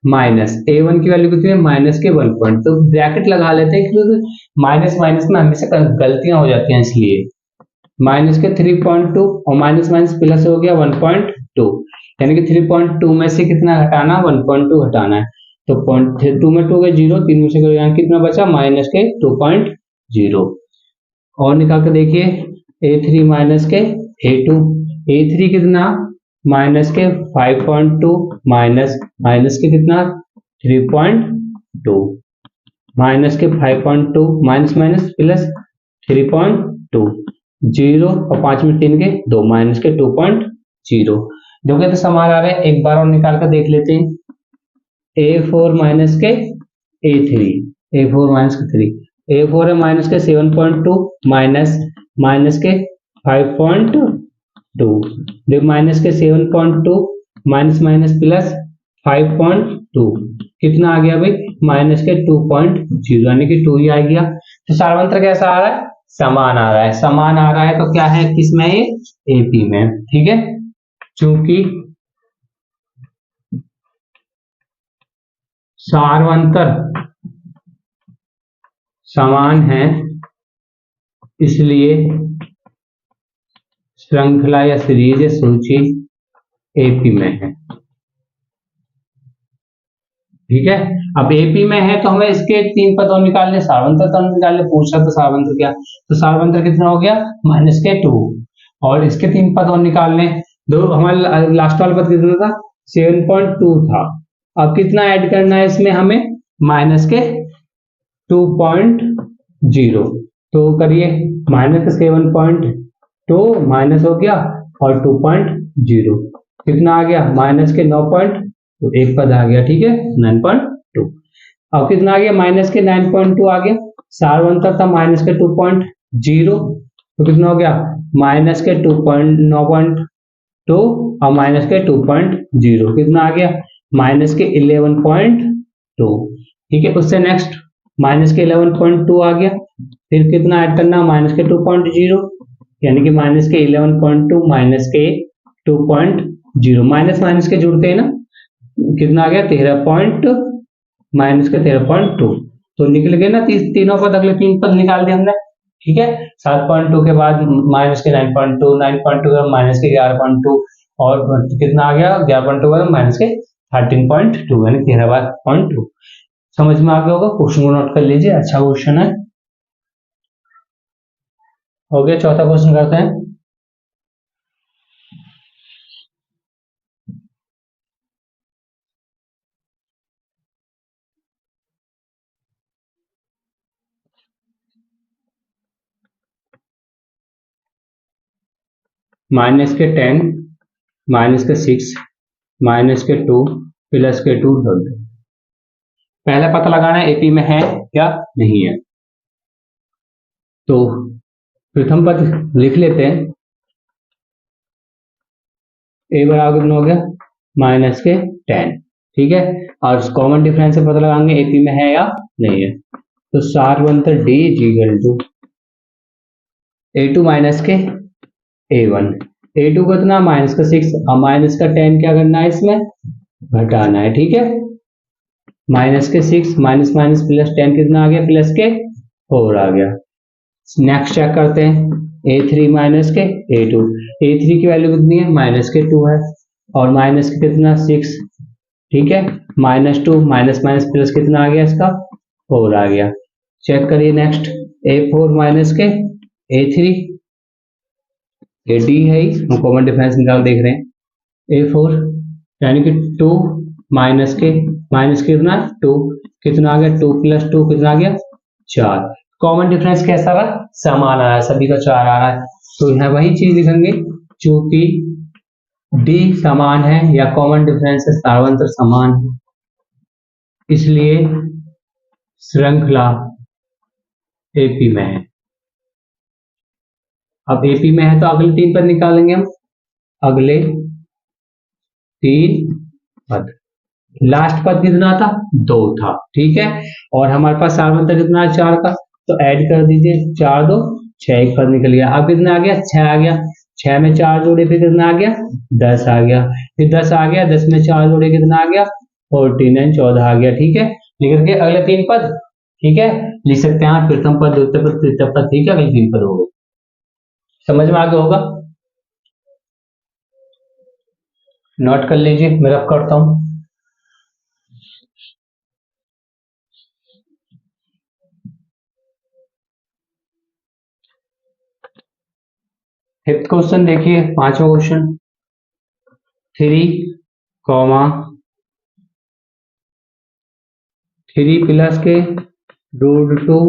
माइनस A1 की वैल्यू कितनी है माइनस के 1.2। ब्रैकेट लगा लेते हैं क्योंकि माइनस माइनस में हमेशा गलतियां हो जाती हैं, इसलिए माइनस के 3.2 और माइनस माइनस प्लस हो गया 1.2, यानी कि 3.2 में से कितना हटाना 1.2 हटाना है। तो 2 में 2 गए 0, 3 में से कितना बचा माइनस के 2.0। और निकाल के देखिए A3 माइनस के A2, A3 कितना माइनस के 5.2 माइनस माइनस के कितना 3.2 माइनस के 5.2 माइनस माइनस प्लस 3.2 0 और 5 में 3 के 2 माइनस के 2.0। देखो तो समान आ रहे हैं, एक बार और निकाल कर देख लेते हैं। A4 माइनस के A3, A4 माइनस के 3, A4 है माइनस के 7.2 माइनस माइनस के 5.2, देखो माइनस के 7.2 माइनस माइनस प्लस 5.2 कितना आ गया भाई माइनस के 2.0, यानी कि 2 ही आ गया। तो सार्वंतर कैसा आ रहा है समान आ रहा है, समान आ रहा है तो क्या है किसमें ये एपी में। ठीक है, चूंकि सार्वंतर समान है, इसलिए श्रृंखला या सीरीज सूची एपी में है। ठीक है, अब एपी में है तो हमें इसके 3 पद और निकालने, सार्वंतर तो निकालने, पूछा तो सार्वंतर क्या, तो सार्वंतर कितना हो गया -2, और इसके 3 पद और निकालने, दो हमारा लास्ट वाला पद कितना था 7.2 था। अब कितना ऐड करना है इसमें हमें -2.0, तो करिए -7.2 माइनस हो गया और 2.0 कितना आ गया -9. तो एक पद आ गया, ठीक है 9.2। अब कितना आ गया -9.2 आ गया, सार्वंतर था -2.0, तो कितना हो गया -2.9.2 और -2.0 कितना आ गया -11.2। ठीक है, उससे नेक्स्ट -11.2 आ गया, फिर कितना ऐड करना -2.0, यानी कि -11.2 -2.0, माइनस के जुड़ते हैं ना, कितना आ गया 13.2, तो निकल गए ना तीनों पद, अगले 3 पद निकाल दिए हमने। ठीक है, 7.2 के बाद -9.2, 9.2 के बाद -11.2 और कितना आ गया 11.2 के बाद -13.2, यानी 13.2। समझ में आ गया होगा, क्वेश्चन को नोट कर लीजिए, अच्छा क्वेश्चन है। हो गया, चौथा क्वेश्चन करते हैं। -10, -6, -2 +2 डॉट। पहला पता लगाना है एपी में है या नहीं है, तो प्रथम पद लिख लेते हैं, ए बराबर कितना हो गया -10। ठीक है, और कॉमन डिफरेंस से पता लगाएंगे एपी में है या नहीं है, तो सार्वंतर D equal to A2 -A1, A2 कितना -6 और -10 क्या करना है इसमें घटाना है। ठीक है, -6 माइनस +10 कितना आ गया +4 आ गया। नेक्स्ट चेक करते हैं A3 -A2, A3 की वैल्यू कितनी है -2 है, और माइनस कितना 6। ठीक है, -2 माइनस प्लस कितना आ गया इसका 4 आ गया। चेक करिए नेक्स्ट A4 A3, ये डी है, हम कॉमन डिफरेंस निकाल देख रहे हैं। A4 यानी कि 2 माइनस कितना 2, कितना आ गया 2 + 2 कितना आ गया 4। कॉमन डिफरेंस कैसा रहा समान आ रहा है, सभी का 4 आ रहा है, तो यहाँ वही चीज लिखेंगे, चूंकि डी समान है या कॉमन डिफरेंस है सार्वंतर समान है, इसलिए श्रृंखला एपी में है। अब एपी में है तो अगले 3 पद निकालेंगे हम, अगले 3 पद। लास्ट पद कितना था 2 था। ठीक है, और हमारे पास सार्वंतर कितना है 4 का, तो ऐड कर दीजिए 4 2 6, एक पद निकल गया। अब कितना आ गया 6 आ गया, 6 में 4 जोड़े फिर कितना आ गया 10 आ गया, फिर 10 आ गया, 10 में 4 जोड़े कितना आ गया 14 14 आ गया। ठीक है, लिख के अगले 3 पद। ठीक है, लिख सकते हैं प्रथम पद द्वितीय पद तृतीय पद। ठीक है, अगले 3 पद हो गए, समझ में आ गया होगा, नोट कर लीजिए, मैं रफ करता हूं। फिफ्थ क्वेश्चन देखिए, 5वां क्वेश्चन 3, 3 प्लस के √2,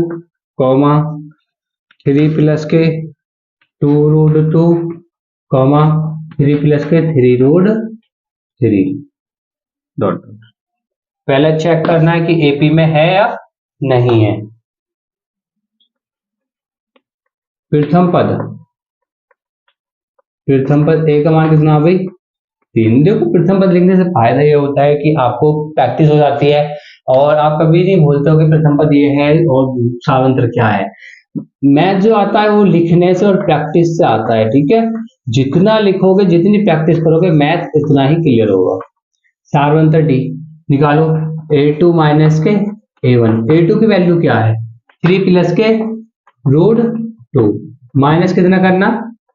3 प्लस के 2√2, 3 प्लस के 3√3 डॉट। पहले चेक करना है कि एपी में है या नहीं है। प्रथम पद ए का मान कितना भाई 3। देखो प्रथम पद लिखने से फायदा ये होता है कि आपको प्रैक्टिस हो जाती है और आप कभी नहीं भूलते हो कि प्रथम पद ये है और सार्वंतर क्या है। मैथ जो आता है वो लिखने से और प्रैक्टिस से आता है। ठीक है, जितना लिखोगे जितनी प्रैक्टिस करोगे मैथ उतना ही क्लियर होगा। सार्वंतर डी निकालो, A2 माइनस के A1। A2 की वैल्यू क्या है 3 प्लस के रूट 2 माइनस कितना करना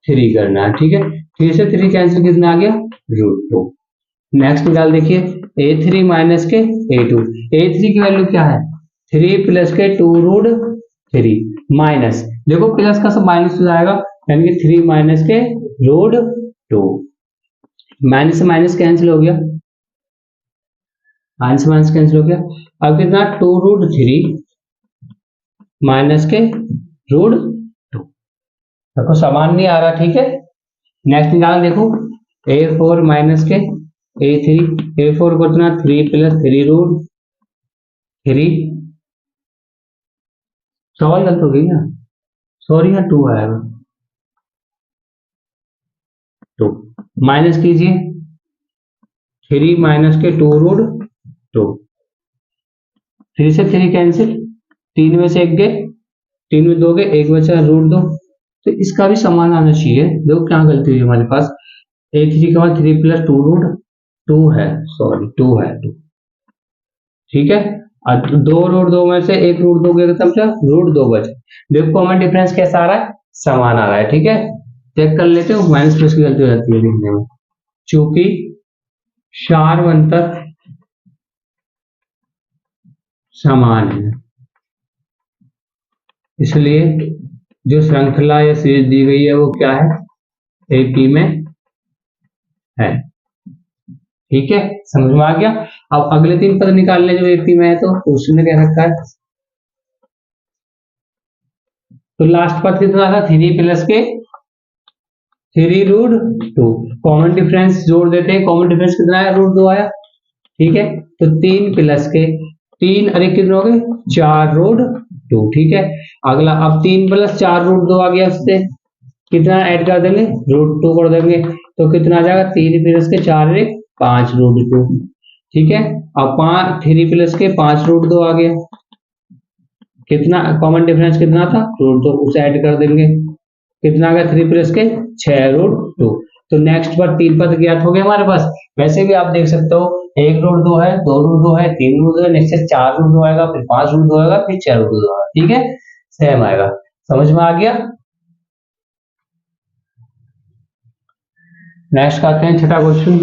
3 करना है, ठीक है। 3 से 3 कैंसिल कितना आ गया रूट 2। नेक्स्ट निकाल देखिए A3 माइनस के A2। A3 की वैल्यू क्या है 3 प्लस के 2 रूट 3 माइनस, देखो प्लस का सब माइनस हो जाएगा यानी कि 3 माइनस के रूट 2। माइनस से माइनस कैंसिल हो गया, माइनस से माइनस कैंसिल हो गया। अब कितना 2 रूट 3 माइनस के रूट 2। देखो समान नहीं आ रहा, ठीक है। नेक्स्ट निकाल देखो A4 माइनस के A3। A4 को कितना 3 प्लस 3 रूट 3। सवाल गलत हो गई ना, सॉरी यहाँ 2 आएगा 2 माइनस कीजिए 3 माइनस के 2 रूट 2। 3 से 3 कैंसिल, 3 में से 1 गए, 3 में 2 गए, 1 बचा रूट 2। तो इसका भी समान आना चाहिए। देखो क्या गलती हुई हमारे पास A3 के बाद 3 प्लस 2 रूट 2 है, सॉरी 2 है 2, ठीक है। और 2 रूट 2 में से 1 रूट 2 गया तो रूट 2 बचे। देखो कॉमन डिफरेंस कैसा आ रहा है समान आ रहा है, ठीक है। चेक कर लेते हो माइनस प्लस की गलती हो जाती है लिखने में। चूंकि सार्वंतर समान है इसलिए जो श्रृंखला या सीरीज दी गई है वो क्या है AP में है, ठीक है। समझ में आ गया। अब अगले 3 पद निकालने जो AP में है तो उसने क्या रखा है, तो लास्ट पद कितना था 3 प्लस के 3 रूट 2। कॉमन डिफरेंस जोड़ देते हैं, कॉमन डिफरेंस कितना है रूट 2 आया, ठीक है। तो 3 प्लस के 3 अरे कितने हो गए 4 रूट 2, ठीक है। अगला अब 3 प्लस 4 रूट 2 आ गया, उससे कितना ऐड कर देंगे रूट 2 कर देंगे तो कितना आ जाएगा 3 प्लस के 4 रे 5 रूट 2, ठीक है। अब 3 प्लस के 5 रूट 2 आ गया, कितना कॉमन डिफरेंस कितना था रूट 2, उसे ऐड कर देंगे कितना आ गया 3 प्लस के 6 रूट 2। तो नेक्स्ट पर 3 पद ज्ञात हो गए हमारे पास। वैसे भी आप देख सकते हो 1 रूट 2 है, 2 रूट 2 है, 3 रूट 2 है, नेक्स्ट 4 रूट 2 आएगा, फिर 5 रूट 2 आएगा, फिर 6 रूट 2 आएगा, ठीक है। सेम आएगा, समझ में आ गया। नेक्स्ट आते हैं छठा क्वेश्चन।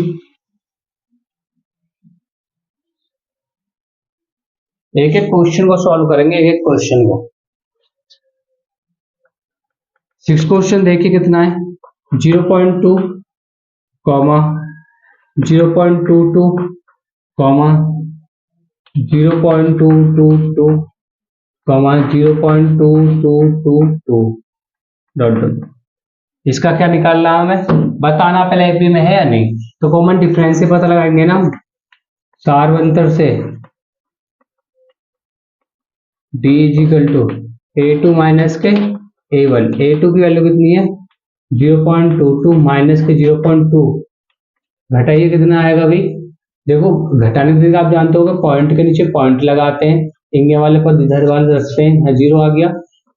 एक एक क्वेश्चन को सॉल्व करेंगे, एक एक क्वेश्चन को। 6 क्वेश्चन देखिए कितना है 0.2 comma 0.22 comma 0.222 comma 0.2222 dot dot. इसका क्या निकालना है हमें बताना पहले AP में है या नहीं। तो कॉमन डिफरेंस से पता लगाएंगे ना हम, सार्वंतर से D is equal to A2 minus के A1। A2 की वैल्यू कितनी है 0.22 माइनस के 0.2 घटाइए कितना आएगा भाई। देखो घटाने के तरीका आप जानते होगे, पॉइंट के नीचे पॉइंट लगाते हैं, इंगे वाले पद इधर वाले रखते हैं, 0 आ गया,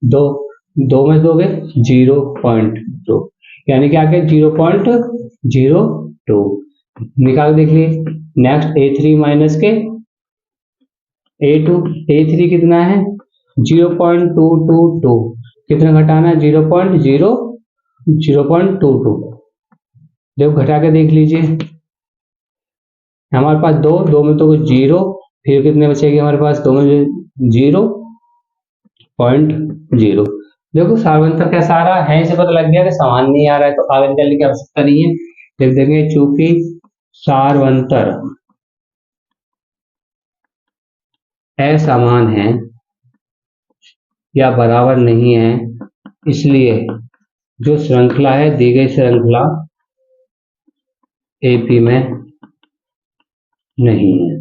2 में 2 गए 0.2 यानी कि आ गया 0.02 निकाल देख लिए। नेक्स्ट A3 माइनस के A2। A3 कितना है 0.222 कितना घटाना है 0.22। देखो घटा के देख लीजिए हमारे पास 2 में तो 0, फिर कितने बचेगी हमारे पास 2 में 0.0। देखो सार्वंतर कैसा आ रहा है, इसे पता लग गया कि समान नहीं आ रहा है तो आगे निकालने की आवश्यकता नहीं है। लिख देंगे चूंकि सार्वंतर असमान है या बराबर नहीं है इसलिए जो श्रृंखला है दी गई श्रृंखला AP में नहीं है।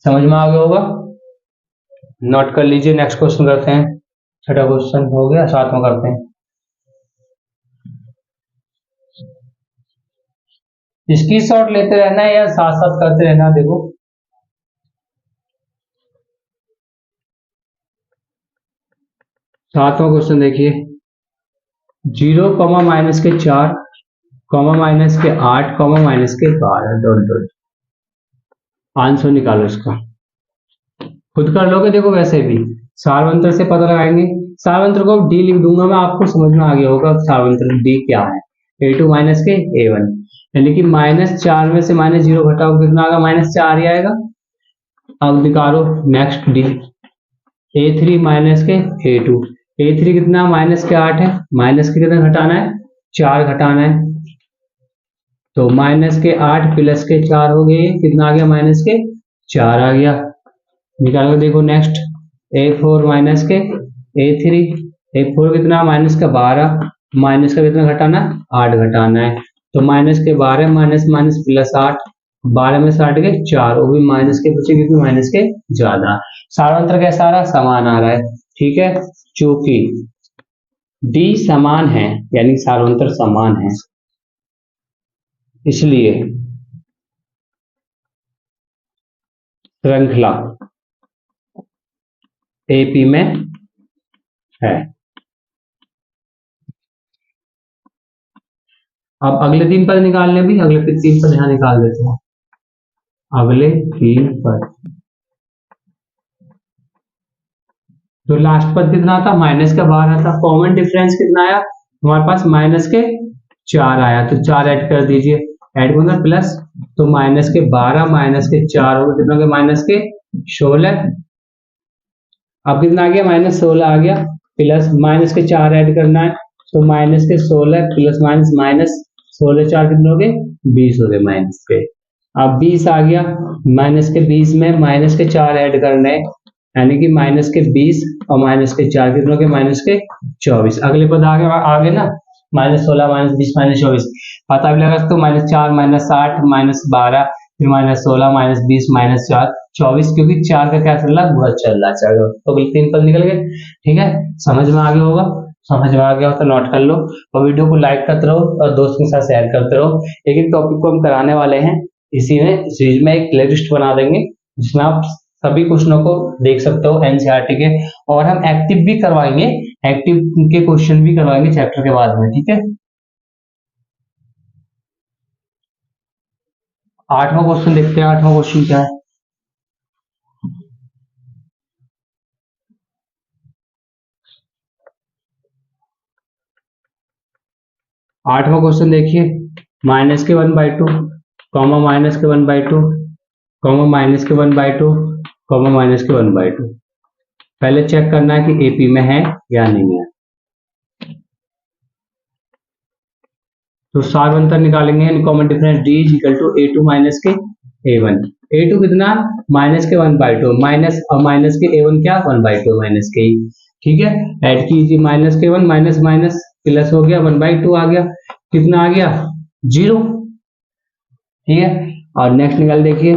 समझ में आ गया होगा, नोट कर लीजिए। नेक्स्ट क्वेश्चन करते हैं, छठा क्वेश्चन हो गया, 7वां करते हैं। इसकी शॉट लेते रहना है या साथ साथ करते रहना। देखो 7वां क्वेश्चन देखिए 0, माइनस के 4, माइनस के 8, माइनस के 12 डॉट डॉट। आंसर निकालो इसका, खुद कर लोगे। देखो वैसे भी सारवंतर से पता लगाएंगे, सारवंतर को डी लिख दूंगा मैं, आपको समझ में आ गया होगा सारवंतर डी क्या है। a2 माइनस के a1, यानी कि -4 में से -0 घटाओ कितना आएगा, -4 ही आएगा। अब निकालो नेक्स्ट डी, a3 माइनस के a2, a3 कितना -8 है, माइनस के कितना घटाना है, 4 घटाना है, तो -8 प्लस के 4 हो गए, कितना आ गया, -4 आ गया। निकालो देखो नेक्स्ट, a4 माइनस के a3, a4 कितना -12, माइनस का कितना घटाना, 8 घटाना है, तो -12 माइनस माइनस प्लस 8, 12 में से 8 के 4, वो भी माइनस के बचे क्योंकि माइनस के ज्यादा। सारांतर कैसा आ रहा है, समान आ रहा है, ठीक है। चूंकि डी समान है यानी सारांतर समान है, इसलिए श्रृंखला एपी में है। अब अगले 3 पद निकालने, भी अगले 3 पद यहां निकाल देते हैं। अगले 3 पद, तो लास्ट पद कितना था, -12 था, कॉमन डिफरेंस कितना आया हमारे पास, -4 आया, तो 4 ऐड कर दीजिए, ऐड करना प्लस, तो -12 -4 हो कितना हो गया, -16। अब कितना आ गया, -16 आ गया, प्लस -4 ऐड करना है, तो -16 प्लस -16 4 कितने हो गए, 20 हो गए माइनस के। अब 20 आ गया, -20 में -4 ऐड करना है, यानी कि -20 और -4 कितने हो गए, -24। अगले पद आगे ना, -16 -20 -24, पता भी लगा सकते हो, -4 -8 -12 फिर -16 -20 -4 24, क्योंकि 4 का क्या चल रहा है, गुणा चल रहा है। चलो तो 3 पद निकल गए, ठीक है। समझ में आ गया होगा, समझ में आ गया हो तो नोट कर लो, और वीडियो को लाइक करते रहो और दोस्तों के साथ शेयर करते रहो। एक एक टॉपिक को हम कराने वाले हैं, इसी में सीरीज में एक प्लेलिस्ट बना देंगे जिसमें आप सभी क्वेश्चनों को देख सकते हो एनसीईआरटी के, और हम एक्टिव भी करवाएंगे, एक्टिव के क्वेश्चन भी करवाएंगे चैप्टर के बाद में, ठीक है। 8वां क्वेश्चन देखते हैं, 8वां क्वेश्चन क्या है। आठवां क्वेश्चन देखिए, -1/2, -1/2, -1/2, -1/2। पहले चेक करना है कि एपी में है या नहीं है। तो सारवंतर निकालेंगे, common difference D is equal to a2 minus के a1। a2 कितना, -1/2, माइनस और माइनस के a1 क्या, 1/2 माइनस के, ठीक है। ऐड कीजिए, -1 माइनस माइनस प्लस हो गया, 1/2 आ गया, कितना आ गया, 0, ठीक है। और नेक्स्ट निकाल देखिए,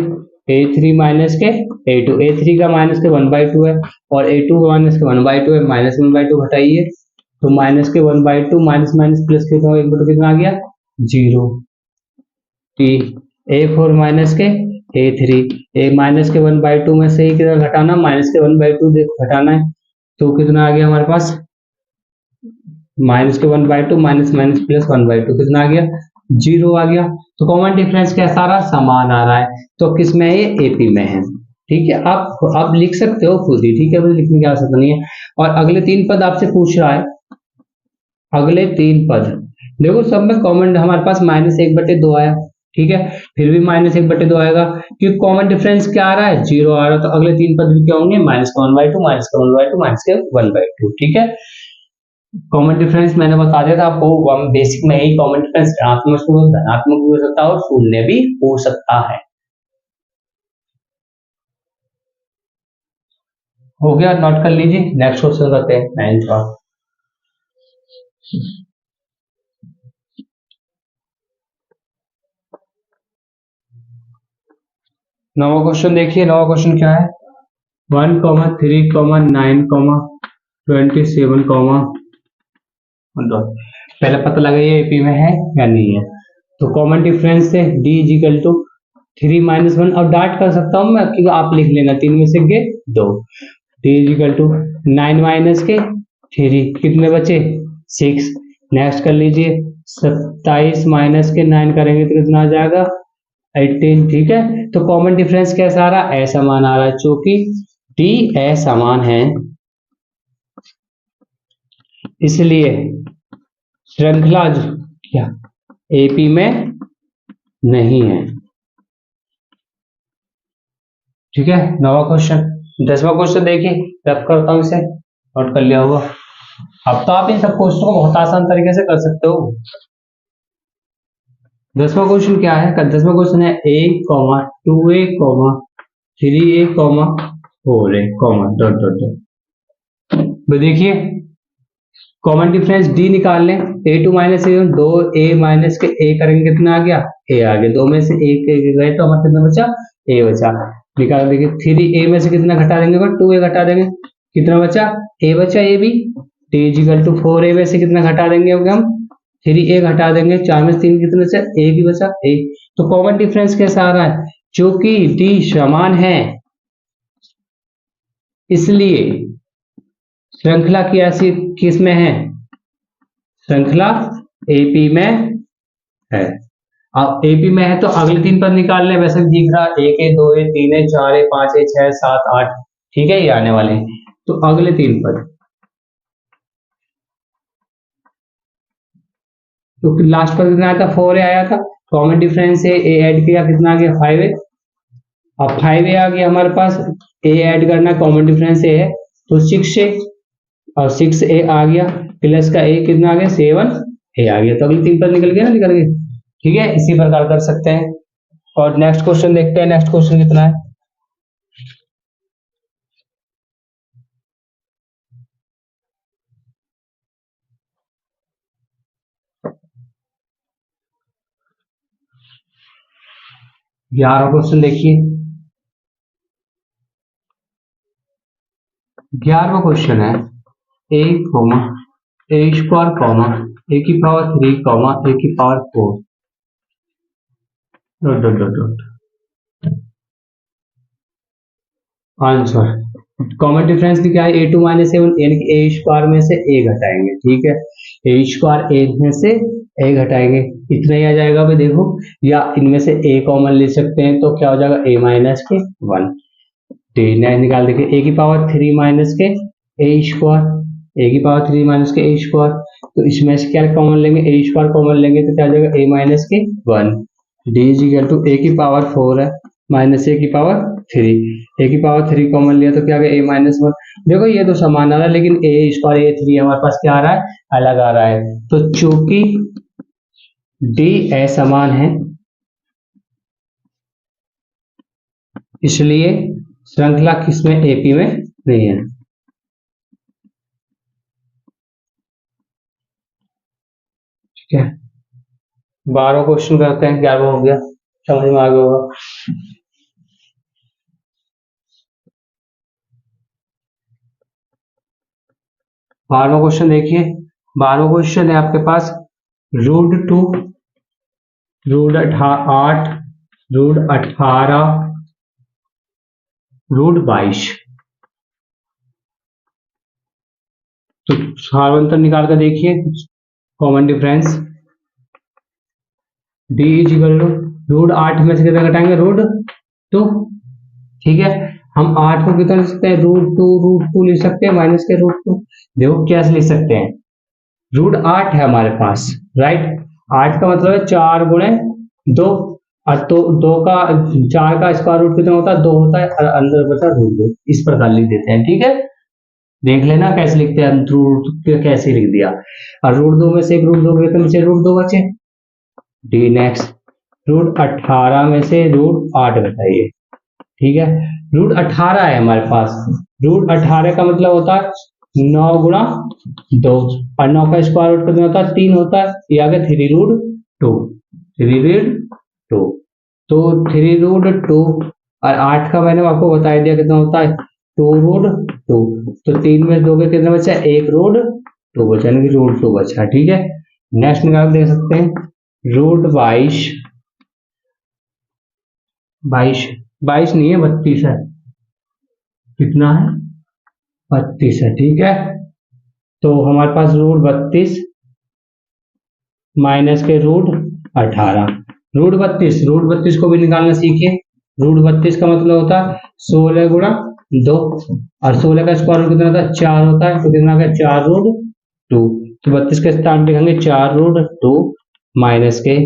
a3 माइनस के a2, a3 का माइनस के 1/2 है और a2 का माइनस के 1/2 है, -1/2 घटाइए, तो -1/2 माइनस माइनस प्लस कितना आ गया, 0। a4 माइनस के a3, माइनस के 1/2 में से ही कितना घटाना, माइनस के 1/2 घटाना है, तो कितना आ गया हमारे पास, -1/2 माइनस माइनस प्लस 1/2 कितना आ गया, 0 आ गया। तो कॉमन डिफरेंस कैसा आ रहा, समान आ रहा है, तो किस में है, ये एपी में है, ठीक है। आप लिख सकते हो खुद ही, ठीक है, मुझे लिखने की आवश्यकता नहीं है। और अगले 3 पद आपसे पूछ रहा है, अगले 3 पद देखो, सब में कॉमन हमारे पास -1/2 आया, ठीक है, फिर भी -1/2 आएगा, क्योंकि कॉमन डिफरेंस क्या आ रहा है, 0 आ रहा है, तो अगले 3 पद भी क्या होंगे, -1/2 -1/2 ठीक है। कॉमन डिफरेंस मैंने बता दिया था आपको, बेसिक में ही कॉमन डिफरेंस धनात्मक भी हो सकता है और शून्य भी हो सकता है। हो गया, नोट कर लीजिए। नेक्स्ट क्वेश्चन करते हैं 9th का। नवा क्वेश्चन देखिए, नवा क्वेश्चन क्या है, 1, 3, 9, 27, पहले पता लगाइए एपी में है या नहीं है। तो कॉमन डिफरेंस से डी इज इक्वल टू 3 - 1, और डाट कर सकता हूं मैं, क्योंकि आप लिख लेना 3 में से 2, D is equal to 9 minus के 3, कितने बचे, 6। नेक्स्ट कर लीजिए, 27 माइनस के 9 करेंगे तो कितना आ जाएगा, 18, ठीक है। तो कॉमन डिफरेंस कैसा आ रहा है, असमान आ रहा है, चूंकि डी असमान है इसलिए श्रृंखला जो क्या एपी में नहीं है, ठीक है। 9वां क्वेश्चन। 10वां क्वेश्चन देखिए, रब करता हूं इसे, नोट कर लिया होगा। अब तो आप इन सब क्वेश्चन को बहुत आसान तरीके से कर सकते हो। 10वां क्वेश्चन क्या है, 10वां क्वेश्चन है a, 2a, 3a, 4a, dot dot dot. तो देखिए कॉमन डिफरेंस डी निकाल लें, ए टू माइनस ए, दो ए माइनस के ए करेंगे कितना आ गया, ए आ गया, दो में से एक गए तो हमारा कितना बचा, ए बचा। निकाल देखिए 3a में से कितना घटा देंगे, 2a घटा देंगे, कितना बचा, ए बचा, ए भी। डी इजिकल टू 4a में से कितना घटा देंगे हम, 3a घटा देंगे, 4 में से 3 कितना बचा, ए भी बचा, ए। तो कॉमन डिफरेंस कैसा आ रहा है, चूंकि डी समान है इसलिए श्रृंखला की ऐसी किस में है, श्रृंखला एपी में है। अब एपी में है तो अगले 3 पद निकाल लें, वैसे दिख रहा 1 है, 2 है, 3 है, 4 है, 5 है, 6, 7, 8, ठीक है, ये आने वाले हैं। तो अगले 3 पद, तो लास्ट पद कितना आया था, 4 आया था। कॉमन डिफरेंस है, ए ऐड किया कितना आ गया, 5 है। अब 5 आ गया हमारे पास, ए ऐड करना, कॉमन डिफरेंस ए है तो 6 है, और 6a आ गया, प्लस का a कितना आ गया, 7a आ गया। तो अगले 3 पद निकल गया ना, निकल गए, ठीक है। इसी प्रकार कर सकते हैं। और नेक्स्ट क्वेश्चन देखते हैं, नेक्स्ट क्वेश्चन कितना है। ग्यारहवां क्वेश्चन देखिए, 11वां क्वेश्चन है a, a स्क्वायर, a की पावर 3, a की power 4, dot dot dot dot. Answer common difference की क्या है, ए टू माइनस सेवन, यानी कि ए स्क्वायर में से ए घटाएंगे, ठीक है। ए स्क्वायर ए में से ए घटाएंगे, इतना ही आ जाएगा भाई, देखो। या इनमें से ए कॉमन ले सकते हैं तो क्या हो जाएगा, ए माइनस के 1। नेक्स्ट निकाल देखिए, ए की पावर 3 माइनस के ए स्क्वायर, ए की पावर 3 माइनस के ए स्क्वायर, तो इसमें से क्या कॉमन लेंगे, ए स्क्वायर कॉमन लेंगे तो क्या हो जाएगा, ए माइनस के 1। डी इज इक्वल टू ए की पावर 4 है माइनस ए की पावर 3, ए की पावर 3 कॉमन लिया तो क्या आ गया, ए माइनस 1। देखो ये तो समान आ रहा है, लेकिन ए स्क्वायर ए 3 हमारे पास क्या आ रहा है, अलग आ रहा है। तो चूंकि डी असमान है इसलिए श्रृंखला किसमें, एपी में नहीं है, ठीक है। 12वां क्वेश्चन करते हैं, 11वां हो गया, समझ में आ गया होगा। बारहवां क्वेश्चन देखिए, 12वां क्वेश्चन है आपके पास √2, √8, √18, √22। तो सार्वंतर निकाल कर देखिए, common difference D is equal to √8 में से कितना घटाएंगे, √2, ठीक है। हम 8 को कितना लिख सकते हैं, √2 लिख सकते हैं, माइनस के √2। देखो कैसे लिख सकते हैं, √8 है हमारे पास, राइट। 8 का मतलब है 4 गुणे 2, और तो 2 का 4 का स्क्वायर रूट कितना होता है, 2 होता है, और अंदर बचा √2। इस प्रकार लिख देते हैं, ठीक है। देख लेना कैसे लिखते हैं, रूट कैसे लिख दिया। और √2 में से एक √2 गए तो नीचे √2 बचे। डी नेक्स्ट, √18 में से √8 बताइए, ठीक है। √18 है हमारे पास, √18 का मतलब होता है 9 गुणा 2, और 9 का स्क्वायर रूट कितना होता है, 3 होता है, ये आ गया 3√2, 3√2। तो 3√2 और 8 का मैंने आपको बता दिया कितना होता है, 2√2। तो 3 में 2 के कितना बचा, 1√2 बचा, यानी कि √2 बचा, ठीक है। नेक्स्ट निकाल दे सकते हैं, √22, 22 नहीं है, 32 है, कितना है, 32 है, ठीक है। तो हमारे पास √32 माइनस के √18, रूट 32 को भी निकालना सीखिए। रूट 32 का मतलब होता है 16 गुणा 2, और 16 का स्क्वायर रूट कितना होता है 4 होता है, तो कितना आ गया 4√2। तो 32 के स्थान पे लिखेंगे 4√2 माइनस के,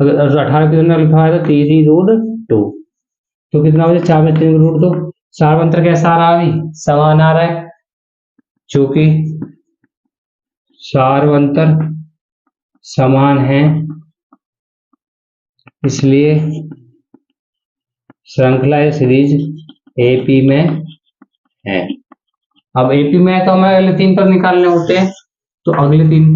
अगर 18 कितना लिखा है तो 3√2, तो कितना हो जाए 4 में 3√2। सार अंतर कैसा आ रहा है, अभी समान आ रहा है, चूंकि सार अंतर समान है इसलिए श्रृंखला या सीरीज एपी में है। अब एपी में है तो हमें अगले 3 पद निकालने होते हैं, तो अगले 3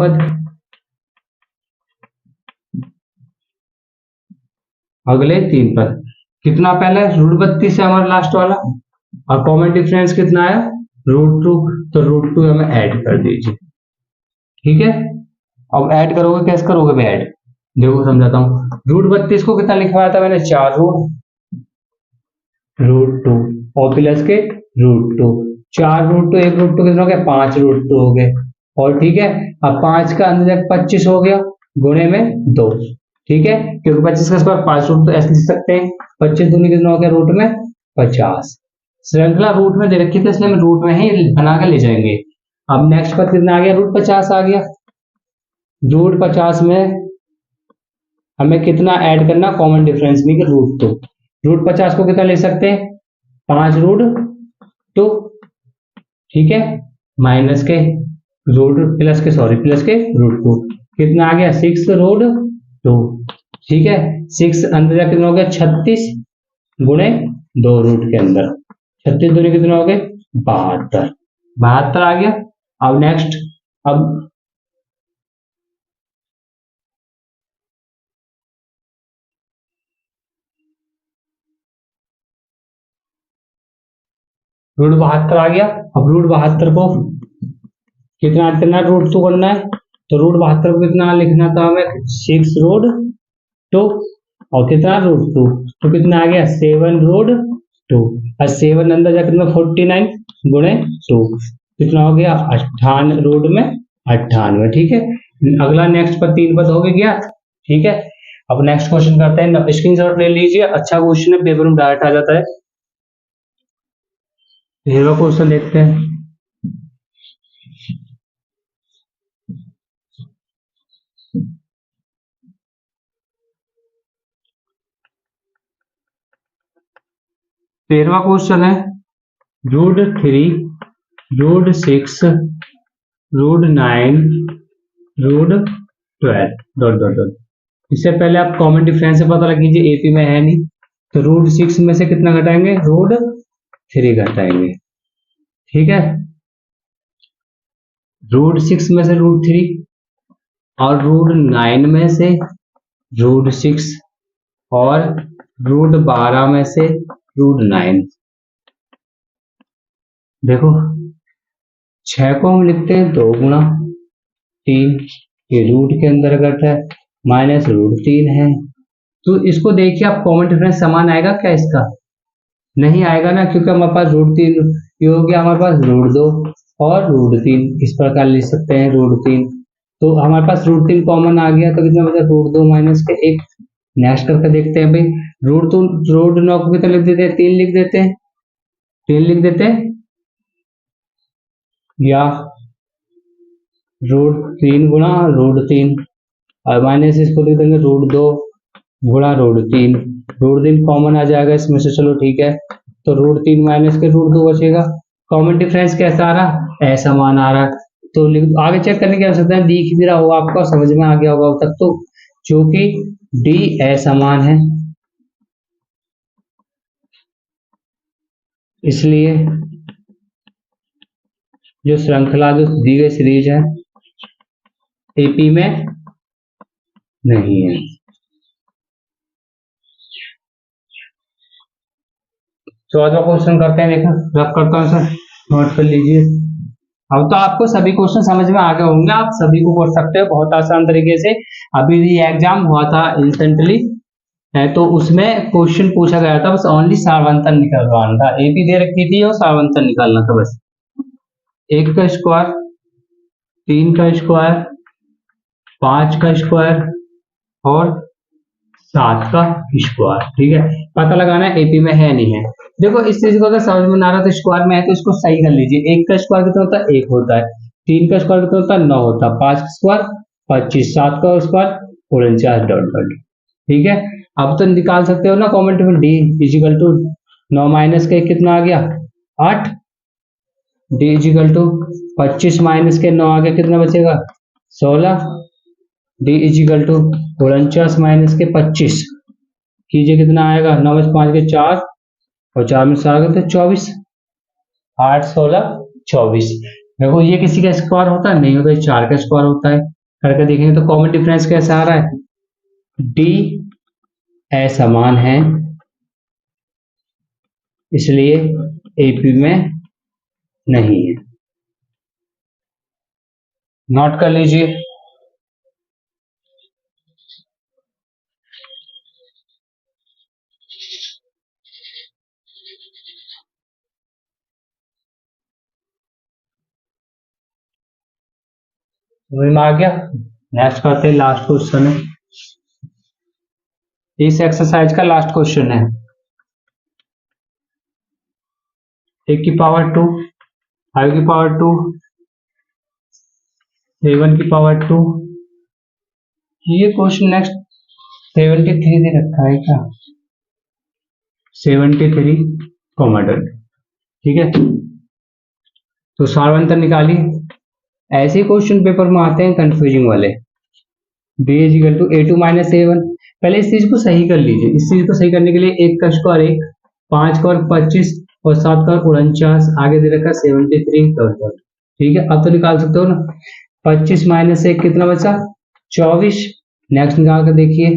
पद, कितना पहले रूट 32 है हमारा लास्ट वाला, और कॉमन डिफरेंस कितना है √2, तो √2 हमें ऐड कर दीजिए। ठीक है, अब ऐड करोगे कैसे करोगे मैं ऐड, देखो समझाता हूँ। √32 को कितना लिखवाया था मैंने 4√2 और प्लस के √2, 4√2 1√2 कितना हो गया 5√2 हो गए, और ठीक है अब 5 का अंदर 25 हो गया गुणे में 2, ठीक है, क्योंकि 25 का स्क्वायर 5√2 तो ऐसे लिख सकते हैं, 25 दूनी कितना हो गया रूट में 50। श्रृंखला रूट में दे रखी थी इसलिए हम रूट में ही बना के ले जाएंगे। अब नेक्स्ट पद कितना आ गया √50 आ गया। √50 में हमें कितना ऐड करना, कॉमन डिफरेंस में √2, √50 को कितना ले सकते हैं 5√2, ठीक है, माइनस के प्लस के √2, कितना आ गया 6√2, ठीक है, 6 अंदर जाके कितना हो गया 36 गुणे 2 रूट के अंदर, 36 दूनी कितना हो गए 72 आ गया। अब नेक्स्ट, अब √72 आ गया। अब √72 को कितना ऐड करना है √2 करना है, तो √72 को कितना लिखना था हमें 6√2 और कितना √2, तो कितना आ गया 7√2, और 7 अंदर जाकर 49 गुणे 2, कितना हो गया 98 रूट में 98, ठीक है। अगला नेक्स्ट पर 3 पद हो गया, ठीक है। अब नेक्स्ट क्वेश्चन करते हैं, स्क्रीनशॉट ले लीजिए, अच्छा क्वेश्चन है, पेपर में डायरेक्ट आ जाता है। पहला क्वेश्चन देखते हैं। तेरहवां क्वेश्चन है √3, √6, √9, √12 डॉट डॉट डॉट। इससे पहले आप कॉमन डिफरेंस से पता लग लीजिए, एपी में है नहीं, तो √6 में से कितना घटाएंगे √3 घटाएंगे, ठीक है, √6 में से √3 और √9 में से √6 और √12 में से √9। देखो 6 को हम लिखते हैं 2 गुणा 3, ये रूट के अंतर्गत है, माइनस √3 है, तो इसको देखिए आप कॉमन डिफरेंस समान आएगा क्या, इसका नहीं आएगा ना, क्योंकि हमारे पास √3 ये हो गया, हमारे पास √2 और √3 इस प्रकार लिख सकते हैं √3, तो हमारे पास √3 कॉमन आ गया, तो कितना बचा √2 माइनस के 1। नेक्स्ट करके देखते हैं भाई, √9 को कितना लिख देते हैं 3 लिख देते हैं, 3 लिख देते हैं, या √3 गुणा √3 और माइनस इसको लिख देंगे √2 गुणा √3, √3 कॉमन आ जाएगा इसमें से, चलो ठीक है, तो √3 माइनस के √2 बचेगा। कॉमन डिफरेंस कैसा आ रहा, असमान आ रहा, तो आगे चेक करने की आवश्यकता है, दिख भी रहा होगा आपको, समझ में आ गया होगा अब तक, तो चूंकि डी असमान है इसलिए जो श्रृंखला जो दी गई सीरीज है एपी में नहीं है। चौदहवां क्वेश्चन करते हैं, देखो रब करता हूं सर, नोट कर लीजिए। अब तो आपको सभी क्वेश्चन समझ में आ गए होंगे, आप सभी को कर सकते हो बहुत आसान तरीके से। अभी ये एग्जाम हुआ था रिसेंटली है, तो उसमें क्वेश्चन पूछा गया था, बस ओनली सारवंतन निकलवाना था, एपी दे रखी थी और सारवंतन निकालना था बस। 1 का स्क्वायर, 3 का स्क्वायर, 5 का स्क्वायर और 7 का स्क्वायर। ठीक है, पता लगाना है एपी में है नहीं है। देखो इस चीज को अगर समझ में ना आ रहा तो स्क्वायर में है तो इसको सही कर लीजिए। 1 का स्क्वायर कितना होता है? 1 होता है। 3 का स्क्वायर कितना होता है? 9 होता है। 5 का स्क्वायर 25, 7 का स्क्वायर 49 डॉट डॉट। ठीक है, अब तो निकाल सकते हो ना कॉमेंट में, डी इजिकल टू 9 माइनस का 1 कितना आ गया? 8। डी इजिकल टू 25 माइनस के 9 आ गया, कितना बचेगा? 16। डी इजिकल टू 49 माइनस के 25 कीजिए, कितना आएगा? 9 में 5 के 4 और 4 में 7 तो 24। 8 16 24। देखो ये किसी का स्क्वायर होता है? नहीं होता, ये 4 का स्क्वायर होता है। करके देखेंगे तो कॉमन डिफरेंस कैसा आ रहा है? डी असमान है, इसलिए एपी में नहीं है। नोट कर लीजिए। समझ में आ गया? नेक्स्ट करते हैं, लास्ट क्वेश्चन है इस एक्सरसाइज का। लास्ट क्वेश्चन है 1 की पावर 2, 5 की पावर 2, 7 की पावर 2। ये क्वेश्चन नेक्स्ट 73 दे रखा है क्या? 73 कोमाडल। ठीक है, तो सारवंतर निकालिए। ऐसे क्वेश्चन पेपर में आते हैं कंफ्यूजिंग वाले। b is equal to a2 minus a1। पहले इस चीज को सही कर लीजिए। इस चीज को सही करने के लिए 1 का स्क्वायर 1, 5 का 25 और 7 का 49, आगे दे रखा 73 डॉट डॉट। ठीक है, अब तो निकाल सकते हो ना। 25 माइनस 1 कितना बचा? 24। नेक्स्ट निकाल कर देखिए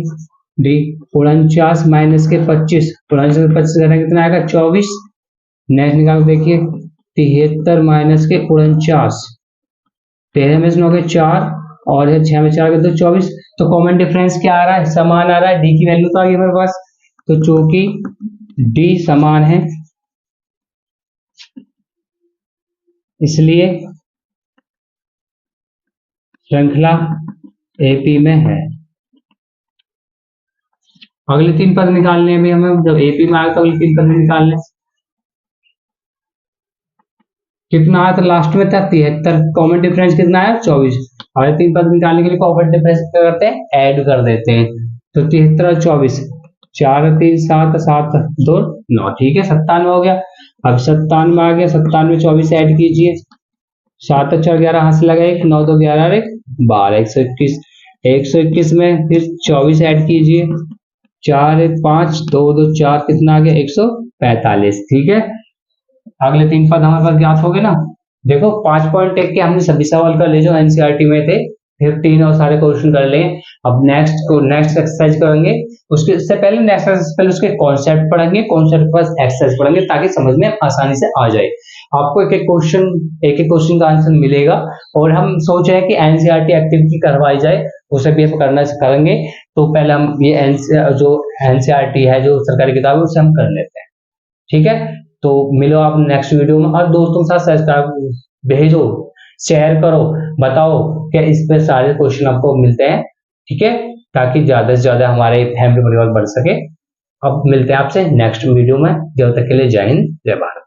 डी 49 माइनस के 25, 49 में 25 करना कितना आएगा? 24। नेक्स्ट निकाल कर देखिए 73 माइनस के 49, 13 में से 9 के 4 और 6 में 4 के तो 24। तो कॉमन डिफरेंस क्या आ रहा है? समान आ रहा है। डी की वैल्यू तो आ गई मेरे पास, तो चूंकि डी समान है इसलिए श्रृंखला एपी में है। अगले 3 पद निकालने हैं भी हमें। जब एपी में आए तो अगले 3 पद निकालने। कितना आया? तो लास्ट में था 73। कॉमन डिफरेंस कितना आया? 24। अगले 3 पद निकालने के लिए कॉमन डिफरेंस क्या करते हैं? ऐड कर देते हैं। तो 73 और 24, 4 3 7 7 2 9। ठीक है, 97 हो गया। अब 97 आ गया, 97 में 24 ऐड कीजिए। 7 4 11 हाथ से लगा 1, 9 2 11 1 12, 121। 121 में फिर 24 ऐड कीजिए। 4 1 5 2 2 4 कितना आ गया? 145। ठीक है, अगले 3 पद हमारे पास ज्ञात हो गए ना। देखो 5.1 के हमने सभी सवाल कर लिए जो एनसीईआरटी में थे, फिर 3 और सारे क्वेश्चन कर लिए। अब नेक्स्ट एक्सरसाइज करेंगे। उसके से पहले नेक्स्ट एक्सरसाइज पहले उसके कॉन्सेप्ट पढ़ेंगे, कॉन्सेप्ट के बाद एक्सरसाइज पढ़ेंगे ताकि समझ में आसानी से आ जाए। आपको एक एक क्वेश्चन का आंसर मिलेगा और हम सोच रहे हैं कि एनसीईआरटी एक्टिविटी करवाई जाए, उसे भी हम करना करेंगे। तो पहले हम ये जो एनसीईआरटी है जो सरकारी किताब है उसे हम कर लेते हैं। ठीक है, तो मिलो आप नेक्स्ट वीडियो में और दोस्तों के साथ सब्सक्राइब भेजो, शेयर करो, बताओ कि इस पे सारे क्वेश्चन आपको मिलते हैं। ठीक है, ताकि ज्यादा से ज्यादा हमारे फैमिली परिवार बढ़ सके। अब मिलते हैं आपसे नेक्स्ट वीडियो में। जब तक के लिए जय हिंद, जय भारत।